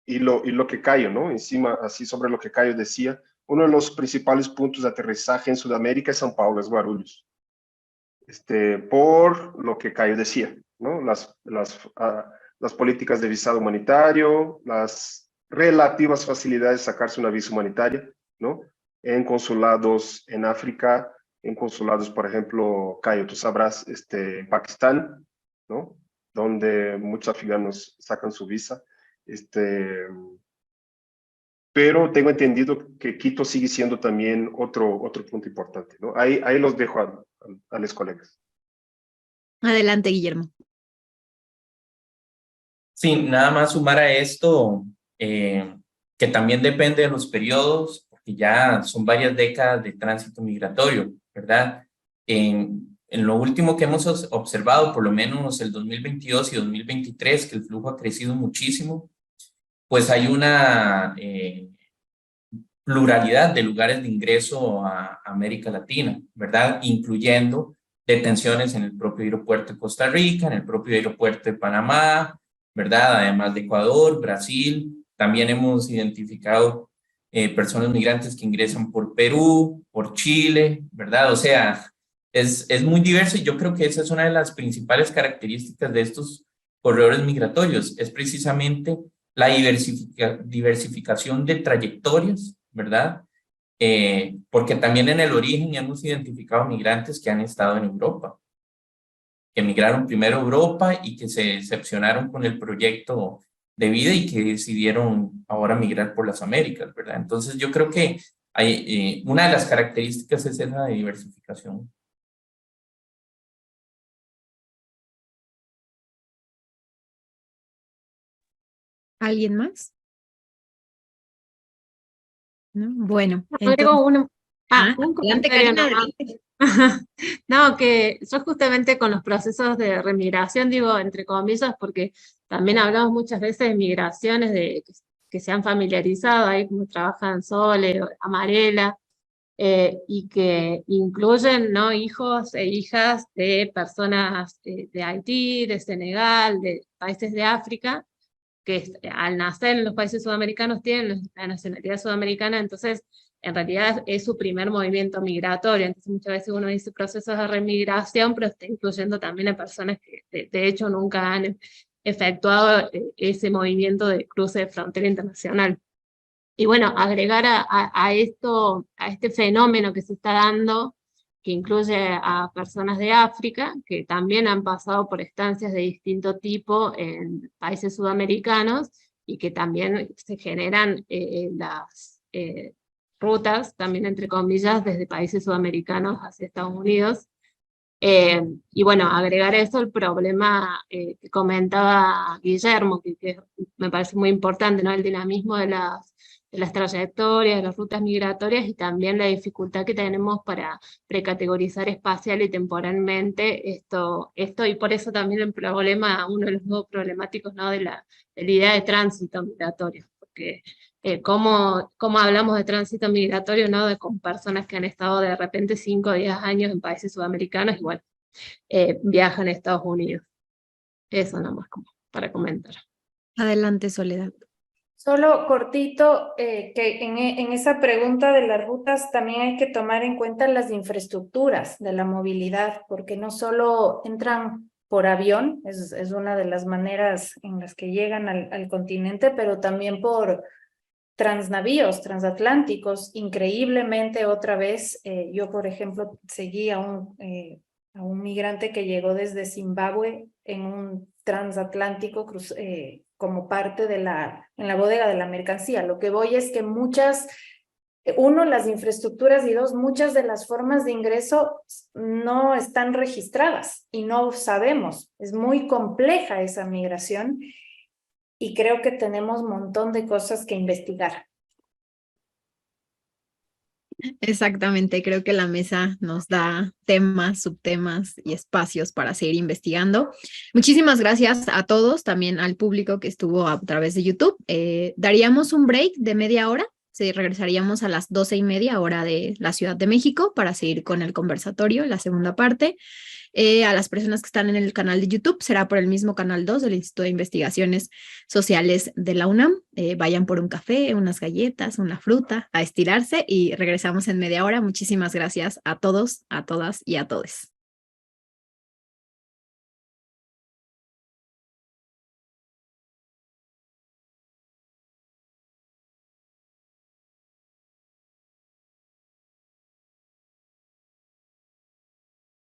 y lo que Cayo, ¿no? Encima, así sobre lo que Cayo decía, uno de los principales puntos de aterrizaje en Sudamérica es São Paulo, es Guarulhos. Por lo que Cayo decía, ¿no? Las políticas de visado humanitario, las relativas facilidades de sacarse una visa humanitaria, ¿no? En consulados en África, en consulados, por ejemplo, Cayo, tú sabrás, en Pakistán, ¿no? Donde muchos afganos sacan su visa. Pero tengo entendido que Quito sigue siendo también otro punto importante, ¿no? Ahí los dejo a los colegas. Adelante, Guillermo. Sí, nada más sumar a esto, que también depende de los periodos, porque ya son varias décadas de tránsito migratorio, ¿verdad? En lo último que hemos observado, por lo menos el 2022 y 2023, que el flujo ha crecido muchísimo, pues hay una pluralidad de lugares de ingreso a América Latina, ¿verdad? Incluyendo detenciones en el propio aeropuerto de Costa Rica, en el propio aeropuerto de Panamá, ¿verdad? Además de Ecuador, Brasil. También hemos identificado personas migrantes que ingresan por Perú, por Chile, ¿verdad? O sea, es muy diverso y yo creo que esa es una de las principales características de estos corredores migratorios, es precisamente la diversificación de trayectorias, ¿verdad? Porque también en el origen hemos identificado migrantes que han estado en Europa, que emigraron primero a Europa y que se decepcionaron con el proyecto de vida y que decidieron ahora migrar por las Américas, ¿verdad? Entonces yo creo que hay, una de las características es esa de diversificación. ¿Alguien más? ¿No? Bueno, Agrego entonces, un adelante, comentario Karina, nomás. adelante. No, que yo justamente con los procesos de remigración, digo entre comillas, porque también hablamos muchas veces de migraciones que se han familiarizado ahí, como trabajan Sole, Amarela, y que incluyen, ¿no?, hijos e hijas de personas de Haití, de Senegal, de países de África, que al nacer en los países sudamericanos tienen la nacionalidad sudamericana, entonces en realidad es su primer movimiento migratorio. Entonces muchas veces uno dice procesos de remigración, pero está incluyendo también a personas que de hecho nunca han efectuado ese movimiento de cruce de frontera internacional. Y bueno, agregar a esto, a este fenómeno que se está dando, que incluye a personas de África, que también han pasado por estancias de distinto tipo en países sudamericanos, y que también se generan las rutas, también entre comillas, desde países sudamericanos hacia Estados Unidos. Y bueno, agregar eso el problema que comentaba Guillermo, que me parece muy importante, ¿no? El dinamismo de las trayectorias, de las rutas migratorias, y también la dificultad que tenemos para precategorizar espacial y temporalmente esto, y por eso también el problema, uno de los nuevos problemáticos, ¿no?, de la idea de tránsito migratorio, porque cómo hablamos de tránsito migratorio, ¿no?, con personas que han estado de repente 5 o 10 años en países sudamericanos, igual viajan a Estados Unidos. Eso nomás como para comentar. Adelante, Soledad. Solo cortito, que en esa pregunta de las rutas también hay que tomar en cuenta las infraestructuras de la movilidad, porque no solo entran por avión, es una de las maneras en las que llegan al continente, pero también por transnavíos, transatlánticos. Increíblemente, otra vez, yo por ejemplo seguí a un migrante que llegó desde Zimbabue en un transatlántico como parte en la bodega de la mercancía. Lo que voy es que las infraestructuras, y dos, muchas de las formas de ingreso no están registradas y no sabemos. Es muy compleja esa migración y creo que tenemos un montón de cosas que investigar. Exactamente, creo que la mesa nos da temas, subtemas y espacios para seguir investigando. Muchísimas gracias a todos, también al público que estuvo a través de YouTube. Daríamos un break de media hora, regresaríamos a las 12:30 hora de la Ciudad de México para seguir con el conversatorio, la segunda parte. A las personas que están en el canal de YouTube, será por el mismo canal 2 del Instituto de Investigaciones Sociales de la UNAM. Vayan por un café, unas galletas, una fruta, a estirarse y regresamos en media hora. Muchísimas gracias a todos, a todas y a todes.